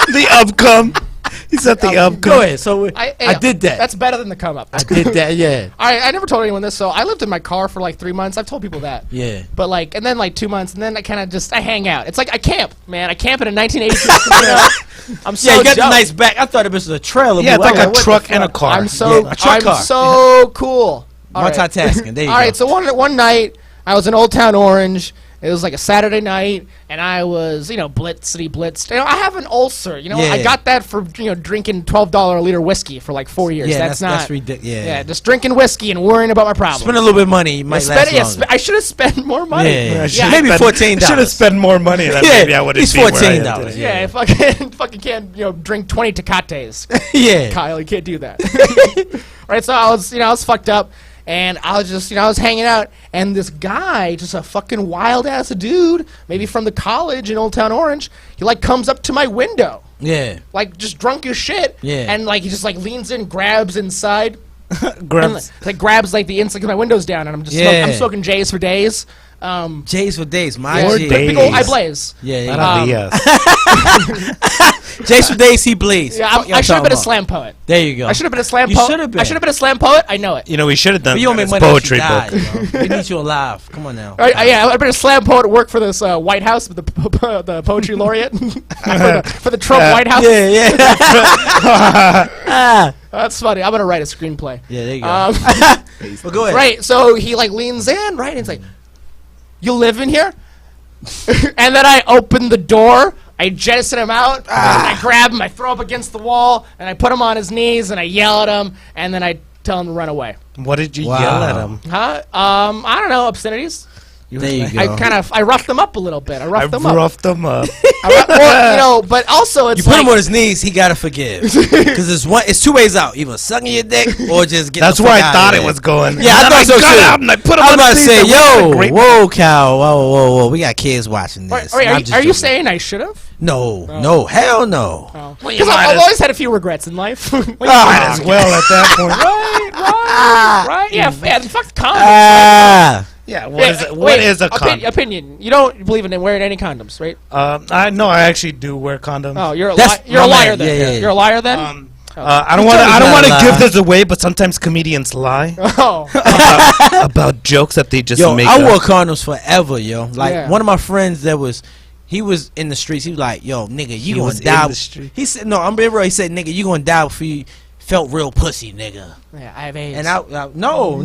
The upcome. He's at the upcome. Go ahead. So I did that. That's better than the come up. I did that. Yeah. I never told anyone this, so I lived in my car for like 3 months. I've told people that. Yeah. But like, and then like 2 months, and then I kind of just I hang out. It's like I camp, man. I camp in a 1982. I'm so Yeah, you got the dope. nice back. I thought it was a trailer. Yeah, but it's like I a what the truck and a fuck? car. I'm so Yeah, a truck I'm car. so cool. Multitasking. There you go. All right, so one night I was in Old Town Orange. It was like a Saturday night, and I was, blitzed. You know, I have an ulcer. You know, Yeah. I got that for drinking $12 a liter whiskey for like 4 years. Yeah, that's that's ridiculous. Yeah. just drinking whiskey and worrying about my problems. Spend a little bit of money, you might last longer. I should have spent more money. Yeah. Maybe $14. Should have spent more money. Then maybe I would have it's $14. Yeah, if I fucking can't drink 20 Tecates. Yeah. Kyle, you can't do that. Right, so I was fucked up. And I was just, I was hanging out, and this guy, just a fucking wild-ass dude, maybe from the college in Old Town Orange, he, like, comes up to my window. Yeah. Like, just drunk as shit. Yeah. And, like, he just, like, leans in, grabs inside. Grabs. Grabs, like, the inside, because my window's down, and I'm just I'm smoking J's for days. J's for days. My Or G. days. Big old I blaze. Yeah. Yes. J's for days, he bleeds. Yeah, Fuck y'all I should have talking been a about. slam poet. There you go. I should have been a slam You poet. should've been. I should have been a slam poet. I know it. You know, we should have done But you don't make this money unless poetry you die, book. We need you alive. Come on now. I've been a slam poet at work for this White House, with the poetry laureate for the Trump White House. Yeah. That's funny. I'm gonna write a screenplay. Yeah, there you go. Well, go ahead. Right. So he like leans in, right, and he's like, "You live in here?" And then I open the door. I jettison him out. And I grab him. I throw him against the wall, and I put him on his knees, and I yell at him, and then I tell him to run away. What did you Wow. yell at him? Huh? I don't know, obscenities. There you go. I roughed them up a little bit. I roughed them up. roughed them up. But also it's You put like, him on his knees, he gotta forgive. Because it's two ways out: either sucking your dick or just get. That's the where fuck I out thought of it there. was going. Yeah, I And thought so got too. out and I put him I was on about to his say, knees. That was a yo, great- whoa, Cal, whoa, we got kids watching this. Wait, I'm just are you joking. saying I should have? No, hell no. Because I've always had a few regrets in life. Might as well at that point. Right? Yeah, fuck the condoms. Ah, Yeah, what is a condom? Opinion. You don't believe in wearing any condoms, right? I actually do wear condoms. Oh, you're a That's you're a my liar man. then. Yeah. You're a liar then. I don't He's want to not give lie. this away, but sometimes comedians lie Oh, about jokes that they just yo, make I up. wore condoms forever, yo. Like Yeah. one of my friends he was in the streets. He was like, yo, nigga, you gonna was die. in the street? He said, no, I'm being real. He said, nigga, you gonna die before you felt real pussy, nigga. yeah, I have AIDS. And no.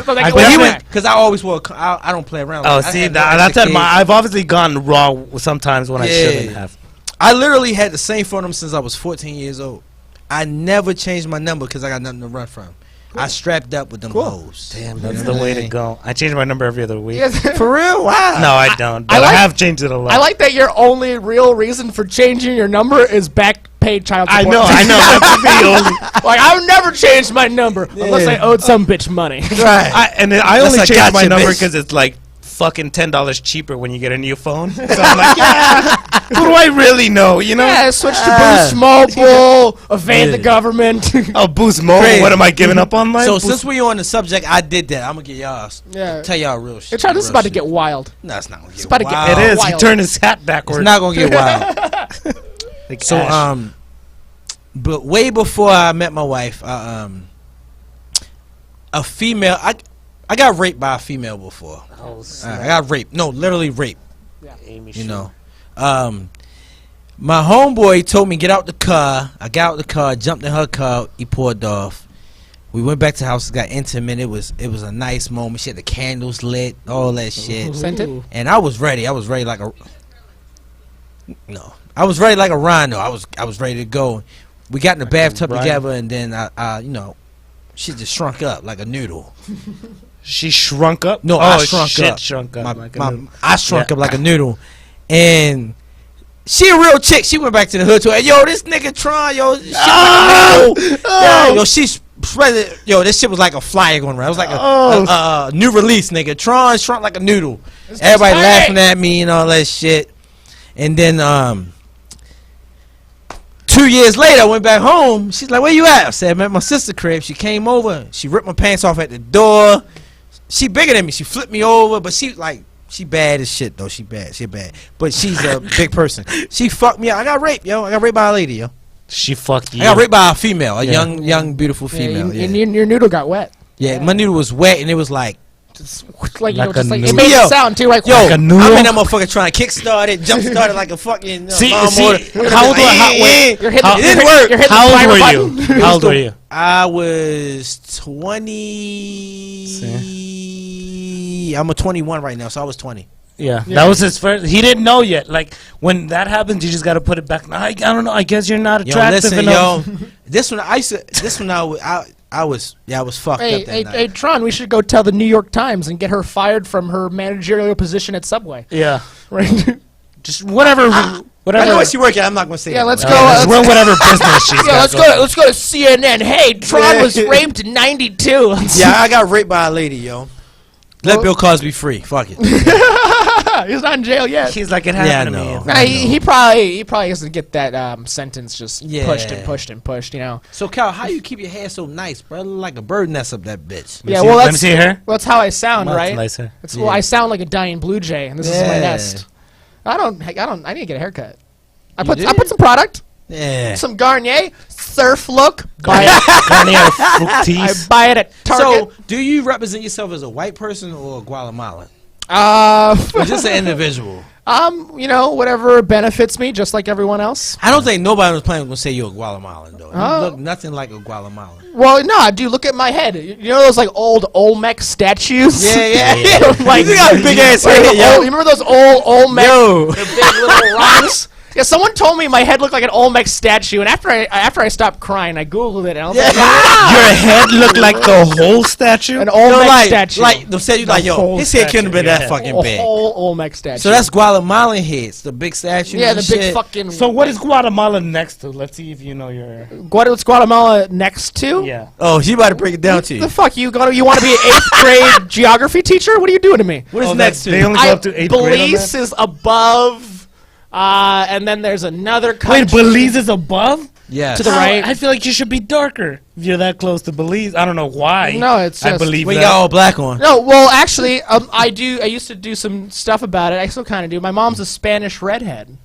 But he went. Because I always wore. I don't play around. Oh, Like, I see, had no that's extra it. kids. I've obviously gone raw sometimes when I Yeah. shouldn't have. I literally had the same phone number since I was 14 years old. I never changed my number because I got nothing to run from. I strapped up with them hoes. Damn, that's the way to go. I change my number every other week. For real? Wow. No, I don't. But I I, like- have changed it a lot. I like that your only real reason for changing your number is back paid child I support. know. That's the only. Like, I've never changed my number unless I owed some bitch money. Right. I Unless only I changed got my you, number bitch. because it's like fucking $10 cheaper when you get a new phone. So I'm like, yeah. Who do I really know? You know? Yeah, switch to Boost Mobile, evade the government. Oh, Boost Mobile. Crazy. What am I giving up on? So since we're on the subject, I did that. I'm gonna get y'all. Yeah. Tell y'all real shit. This is real about to shit. get wild. No, it's not gonna get about to get- wild. it is. wild. He turned his hat backwards. It's not gonna get wild. Like So Ash. but way before I met my wife, a female. I got raped by a female before. Oh, I got raped. No, literally raped. Amy You know. My homeboy told me get out the car. I got out the car, jumped in her car. He poured off. We went back to the house. Got intimate. It was a nice moment. She had the candles lit, all that shit. Scented? And I was ready. I was ready like a. No, I was ready like a rhino. I was ready to go. We got in the bathtub rhino. together, and then I she just shrunk up like a noodle. She shrunk up? No, oh, I shrunk shit up. shrunk up. I shrunk Yeah. up like a noodle, and she a real chick. She went back to the hood to her. Yo, this nigga Tron, yo, shit like a noodle. Yeah, yo, she spread it. Yo, this shit was like a flyer going around. It was like a new release, nigga. Tron shrunk like a noodle. Everybody laughing at me and all that shit. And then 2 years later, I went back home. She's like, where you at? I said, I'm at my sister's crib. She came over. She ripped my pants off at the door. She bigger than me. She flipped me over, but she bad as shit, though. She bad. But she's a big person. She fucked me up. I got raped, yo. I got raped by a lady, yo. She fucked you. I got raped by a female, a young, beautiful female. And Yeah, your noodle got wet. my noodle was wet, and it was like Just, like Like just a like it noodle. made Yo, a sound too, right? Yo, Like a noodle? I'm in that motherfucker trying to kickstart it, jump start it like a fucking lawnmower. how old were wait, You're hitting, How- it didn't work. You're hitting how the old timer were button. you? How old were you? I was 20. I'm a 21 right now, so I was 20. Yeah, that was his first. He didn't know yet. Like when that happens, you just got to put it back. I don't know. I guess you're not Yo, attractive listen, enough. yo. This one, I was fucked Hey, up that hey, night. hey, Tron, we should go tell the New York Times and get her fired from her managerial position at Subway. Yeah, Right? just whatever. I Whatever. know where she working. I'm not gonna say. Yeah, that. let's Uh, go. let's run whatever business she's Yeah, got. let's go to CNN. Hey, Tron was raped in '92. Yeah, I got raped by a lady, yo. Let Well- Bill Cosby free. Fuck it. He's not in jail yet. He's like, it Yeah, happened I to know. me. Nah, he probably doesn't get that sentence just Yeah. pushed and pushed and pushed. You know. So, Cal, how you keep your hair so nice, bro? Look like a bird nest up that bitch. Yeah, see- well, let me that's see her. Well, that's how I sound, That's right? nicer. Well, Yeah. I sound like a dying blue jay, and this is my Yeah. nest. I need to get a haircut. I You put some product, Yeah. some Garnier Surf Look. Buy it. Garnier I Fructis. buy it at Target. So, do you represent yourself as a white person or a Guatemalan? Or just an individual? Whatever benefits me, just like everyone else. I don't think nobody was planning to say you're a Guatemalan, though. You Oh. look nothing like a Guatemalan. Well, no, dude, look at my head. You know those like old Olmec statues? Yeah. Like You got a big ass like, head, yo. you remember those old Olmec, Yo. the big little rocks? Yeah, someone told me my head looked like an Olmec statue, and after I stopped crying, I googled it, and I was like, Your head looked like the whole statue. an Olmec statue. Like, they said you like, yo, whole his head couldn't have been statue, that yeah. fucking a big. whole Olmec statue. So that's Guatemalan heads, the big statues. yeah, and the big shit. fucking. So what is Guatemala next to? Let's see if you know your. What's Guatemala next to? Yeah. Oh, she about to break it down to you. The fuck you want to be an 8th grade geography teacher? What are you doing to me? What is Oh, next to they you? only go up to 8th grade on Belize that? is above, and then there's another country. Wait, Belize is above? Yeah. to the right. I feel like you should be darker if you're that close to Belize. I don't know why. No, it's I just- believe We that. got all black on. No, well, actually, I used to do some stuff about it. I still kind of do. My mom's a Spanish redhead.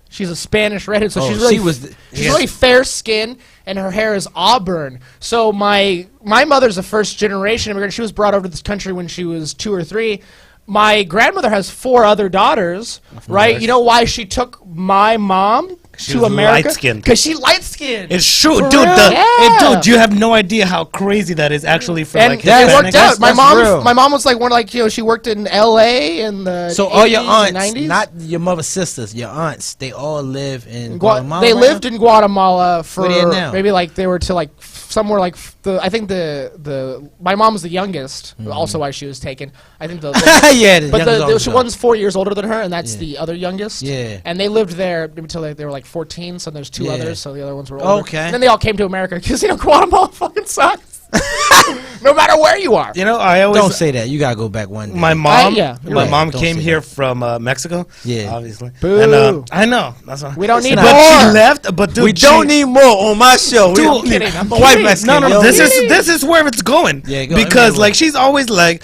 She's a Spanish redhead, so Oh, she's really she was the- she's yes. really fair skin, and her hair is auburn. So my mother's a first generation immigrant. She was brought over to this country when she was 2 or 3. My grandmother has 4 other daughters, right? course. You know why she took my mom She to was America? light-skinned. Because she light skinned. It's true, For dude. real? Hey, Yeah. dude, you have no idea how crazy that is actually for And like it That's- worked Hispanics. out. My that's real. mom was like she worked in L.A. in the So all your 80s and aunts, 90s. not your mother's sisters, your aunts, they all live in Gua- Guatemala. they right lived now? in Guatemala for Where they at now? maybe like they were to like somewhere like I think the my mom was the youngest, Mm-hmm. also why she was taken. I think the Yeah, the but youngest the always one's 4 years older than her, and that's Yeah. the other youngest. Yeah. and they lived there until they were like 14. So there's 2 Yeah. others, so the other ones were older. Okay. And then they all came to America because Guatemala fucking sucks. No matter where you are. You know, I always Don't say that. You gotta go back one day. my mom. yeah, you're my right. mom Don't came say here that. from Mexico. Yeah. obviously. Boo. And I know that's why. We don't need But more. she left. But dude, we don't need more on my show. Dude, we I'm kidding, I'm white kidding. Mexican. No, yo. this is where it's going. Yeah, go- because go. like she's always like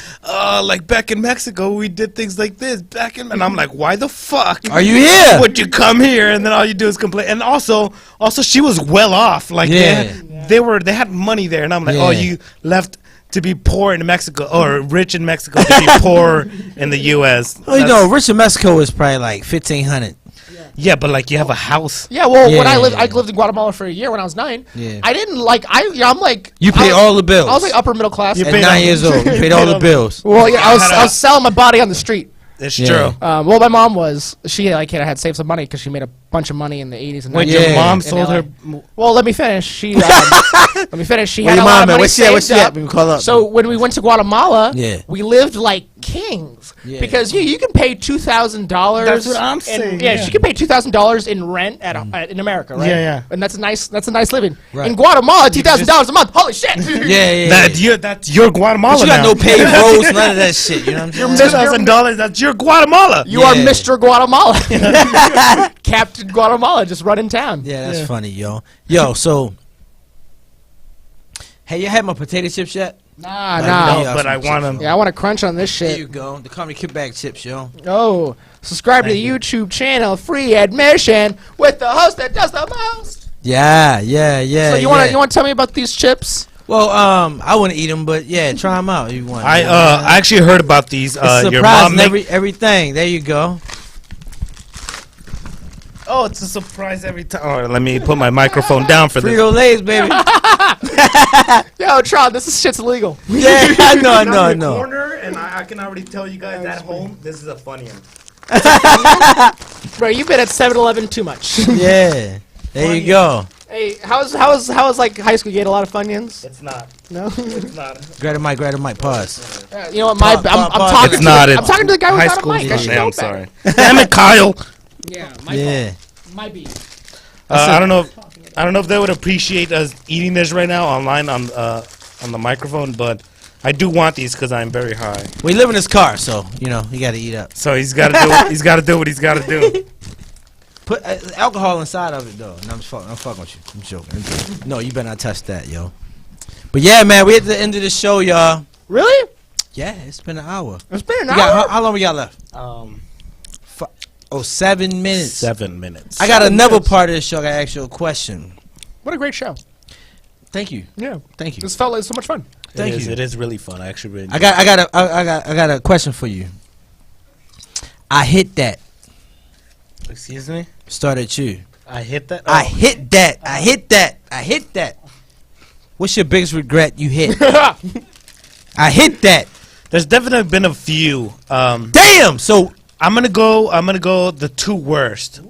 back in Mexico we did things like this and I'm like, why the fuck Are you here? would you come here and then all you do is complain? And also she was well off. Like Yeah. they had money there, and I'm like, Yeah. oh, you left to be poor in Mexico or rich in Mexico to be poor in the U.S. Oh, you know, rich in Mexico is probably like 1,500. Yeah, but like you have a house. Yeah, well, when I Yeah. lived in Guatemala for a year when I was 9. Yeah. I didn't like I'm like You I paid was- all the bills. I was like upper middle class. You At paid 9 all- years old, you paid all the bills. Well, yeah, I had was selling my body on the street. It's Yeah. true. Well, my mom was. She had saved some money because she made a bunch of money in the 80s and 90s. Wait, Yeah. your mom In sold LA. her. Well, let me finish. She let me finish. She Where had a your lot mom of at? money Where she at? Where saved she at? up. We can call up. So when we went to Guatemala, Yeah. we lived like kings Yeah. because you can pay $2,000. That's what I'm saying, Yeah, yeah. she can pay $2,000 in rent in America, right? Yeah, yeah. And that's a nice living. Right. In Guatemala, $2,000 a month. Holy shit! yeah. That's your Guatemala. But you got now. no paved roads, none of that shit. You know what I'm saying? $2,000. That's your Guatemala. You are Yeah. Mr. Guatemala. Captain Guatemala, just running town. Yeah, that's funny, yo. Yo, so, hey, you had my potato chips yet? Nah. Yeah, but some I chips, want them. Yeah, I want to crunch on this There shit. you go. They call me Kickback chips, yo. Oh, subscribe to the YouTube channel, free admission, with the host that does the most. Yeah. So you want to tell me about these chips? Well, I wouldn't eat them, but yeah, try them out if you want. I actually heard about these. It's Your mom surprising everything. There you go. Oh, it's a surprise every time. All right, let me put my microphone down for this. Frito Lay's, baby. Yo, Tron, this shit's illegal. Yeah, I know, I I'm know, I in the know. corner, and I can already tell you guys at home, this is a funny one. Bro, you've been at 7-Eleven too much. Yeah, there you go. Hey, how's like high school? You ate a lot of Funyuns? It's not. No. It's not. Grab the mic, pause. You know what? I'm talking. It's not. I'm talking to the guy High without a school. mic. I should know I'm better. sorry. Damn it, Kyle. Yeah, Yeah. might be. I don't know. I don't know if they would appreciate us eating this right now online on the microphone, but I do want these because I'm very high. We live in this car, so you know you got to eat up. So he's got to do. He's got to do what he's got to do. Put alcohol inside of it though. No, I'm fucking with you. I'm joking. No, you better not touch that, yo. But yeah, man, we at the end of the show, y'all. Really? Yeah, it's been an hour. It's been an We got- hour. how long we got left? 7 minutes. 7 minutes. I got another part of the show. I got to ask you a question. What a great show. Thank you. Yeah. Thank you. This felt like so much fun. Thank you. It is really fun. I actually really. I got a question for you. I hit that. Excuse me. Start at you. I hit that. I hit that. I hit that. I hit that. What's your biggest regret you hit? I hit that. There's definitely been a few. Damn. So I'm gonna go the two worst.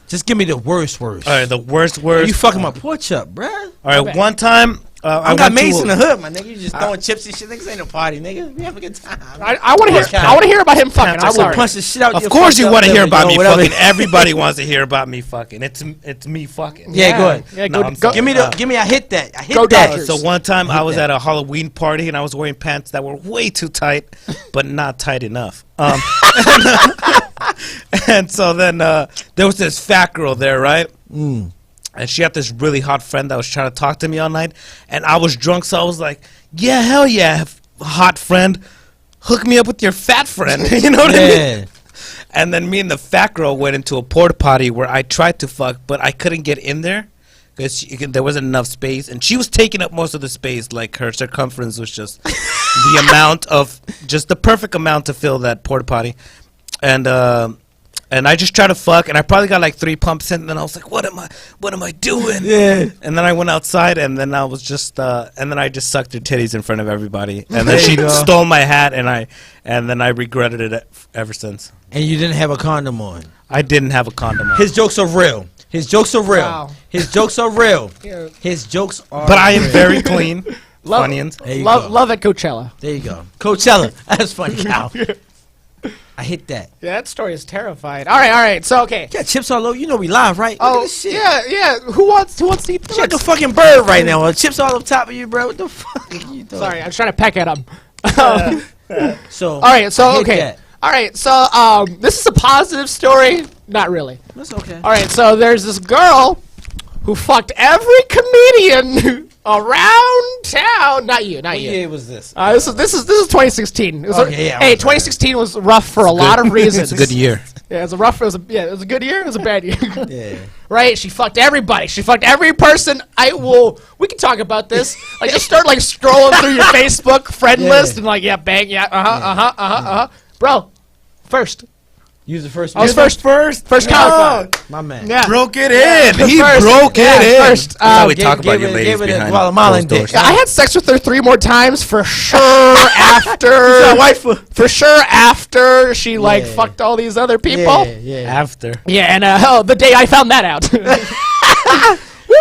just give me the worst. All right, the worst. You fucking my porch up, bruh. All right, one time I got mace in the hood, my nigga. You just throwing chips and shit. Niggas ain't no party, nigga. We have a good time. I want to hear. I want to hear about him fucking. I will punch the shit out. Of your course, fucked you up want to hear liver, about yo, me whatever. fucking. Everybody wants to hear about me fucking. It's me fucking. Yeah, go ahead. Yeah, No, go. I'm go sorry. Give me. I hit that. I hit Go that. Dodgers. So one time I was that. at a Halloween party and I was wearing pants that were way too tight, but not tight enough. And so then there was this fat girl there, right? And she had this really hot friend that was trying to talk to me all night. And I was drunk, so I was like, yeah, hell yeah, hot friend. Hook me up with your fat friend. You know what I mean? And then me and the fat girl went into a porta potty where I tried to fuck, but I couldn't get in there because there wasn't enough space. And she was taking up most of the space. Like, her circumference was just the amount of, just the perfect amount to fill that porta potty. And I just tried to fuck, and I probably got like 3 pumps in, and then I was like, what am I doing? Yeah. And then I went outside, and then I was just, and then I just sucked her titties in front of everybody. And then she stole my hat, and then I regretted it ever since. And you didn't have a condom on. I didn't have a condom on. His jokes are real. His jokes are real. Wow. His jokes are real. Yeah. His jokes are But I am real. very clean. Love, Funyuns. There you go. love at Coachella. There you go. Coachella. That's funny, Cal. I hit that. Yeah, that story is terrifying. All right. So okay. Yeah, chips all over. You know we live, right? Look at Oh this shit. yeah. Who wants to eat the You like a chips? fucking bird right now. Chips all up top of you, bro. What the fuck are you doing? Sorry, I was trying to peck at him. So All right. So I hit okay. that. All right. So this is a positive story. Not really. That's okay. All right. So there's this girl who fucked every comedian around town. Not you. Not What you. year was this? This is 2016. It was Okay, yeah, hey, right. 2016 was rough for a lot of reasons. It's a good year. Yeah, it was a good year. It was a bad year. Yeah. Right? She fucked everybody. She fucked every person. We can talk about this. Like, just start like scrolling through your Facebook friend Yeah. list and like, yeah, bang, yeah, bro. First, You was the first I was one. first comic. My man. Yeah. Broke it in. He First. broke Yeah, it in. first. That's how we Gave- talk about gave you it- ladies gave it a behind Guatemalan closed doors. dick. I had sex with her 3 more times for sure after. For sure after she like Yeah. fucked all these other people. Yeah. After. Yeah, and the day I found that out.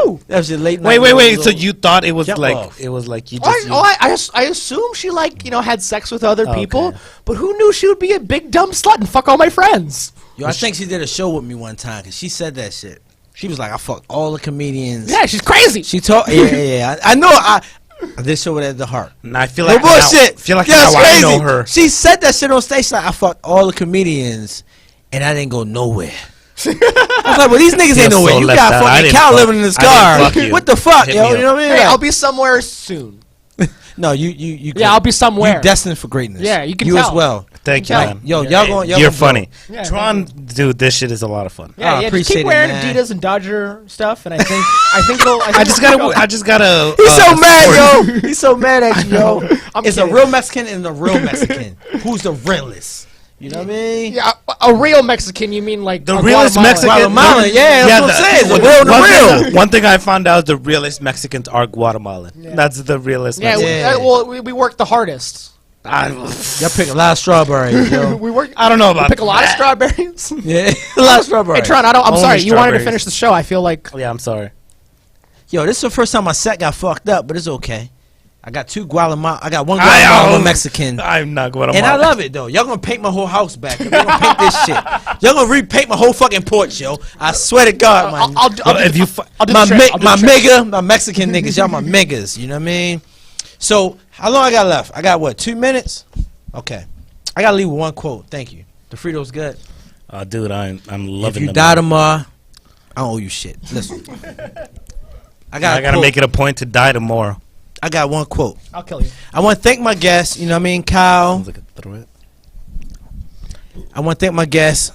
Woo! That was your late night. Wait. So you thought it was Jump like off. you just. I assume she like had sex with other people, but who knew she would be a big dumb slut and fuck all my friends? Yo, I think she did a show with me one time because she said that shit. She was like, I fucked all the comedians. Yeah, she's crazy. She told. Yeah. I know. I did show it at the heart. I feel No like bullshit. I feel like Yeah, now it's I crazy. know her. She said that shit on stage. She's like, I fucked all the comedians, and I didn't go nowhere. I was like, well, these niggas ain't Feel nowhere. so You left got out. I fucking didn't Cal fuck- living in this I didn't car. fuck you. What the fuck, Hit yo? me You know what I mean? Hey, Like, I'll be somewhere soon. No, you. Yeah, I'll be somewhere. You're destined for greatness. Yeah, you can You tell. as well. Thank you, Like, man. Yo, y'all You're funny. Yeah, Tron, dude, this shit is a lot of fun. Yeah, I just appreciate keep it, wearing man. Adidas and Dodger stuff, and I think it'll. I just gotta. He's so support- mad, yo. He's so mad at you, yo. I'm It's kidding. a real Mexican and a real Mexican. Who's the realest? You know what I mean? Yeah, a real Mexican. You mean like The a realest Guatemalan. Mexican. Guatemalan, yeah, that's what I'm saying. The real, the one real. Thing, one thing I found out is the realest Mexicans are Guatemalan. Yeah. That's the realest. Yeah, Mexican. we work the hardest. Y'all pick a lot of strawberries, yo. We work. I don't know about Pick a lot of that. strawberries. Yeah, a lot of strawberries. Hey, Tron, I'm Only sorry. You wanted to strawberries. finish the show. I feel like. Yeah, I'm sorry. Yo, this is the first time my set got fucked up, but it's okay. I got one Guatemalan Mexican. I'm not Guatemalan. And I love it though. Y'all gonna paint my whole house back. Y'all gonna paint this shit. Y'all gonna repaint my whole fucking porch, yo. I swear to God, man. I'll do my the trick. I'll do the trick. mega, my Mexican niggas, y'all my niggas. You know what I mean? So how long I got left? I got what? 2 minutes? Okay. I gotta leave with one quote. Thank you. The Frito's good. Dude, I'm If loving. you them. die tomorrow, I don't owe you shit. Listen. I gotta make it a point to die tomorrow. I got one quote. I'll kill you. I want to thank my guests. You know what I mean, Kyle. Sounds like a threat. I want to thank my guests,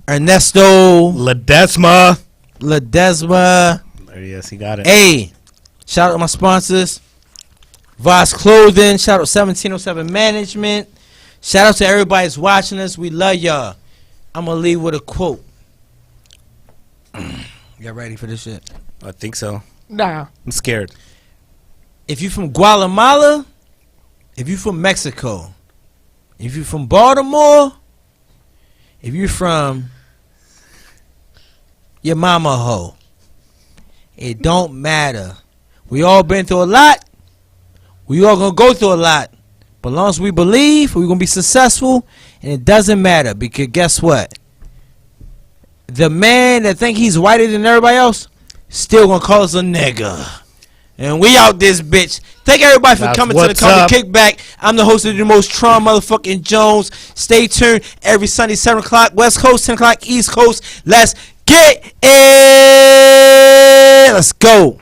Ernesto Ledesma. Ledesma. Yes, he got it. Hey, shout out to my sponsors, Voss Clothing. Shout out 1707 Management. Shout out to everybody that's watching us. We love y'all. I'm gonna leave with a quote. Y'all ready for this shit? I think so. Nah. I'm scared. If you from Guatemala, if you from Mexico, if you from Baltimore, if you from your mama hoe, it don't matter. We all been through a lot. We all gonna go through a lot. But as long as we believe, we're gonna be successful, and it doesn't matter because guess what? The man that think he's whiter than everybody else still gonna call us a nigga. And we out this bitch. Thank everybody for That's coming to the what's Comedy up. Kickback. I'm the host of the most Tron motherfucking Jones. Stay tuned every Sunday, 7 o'clock West Coast, 10 o'clock East Coast. Let's get it. Let's go.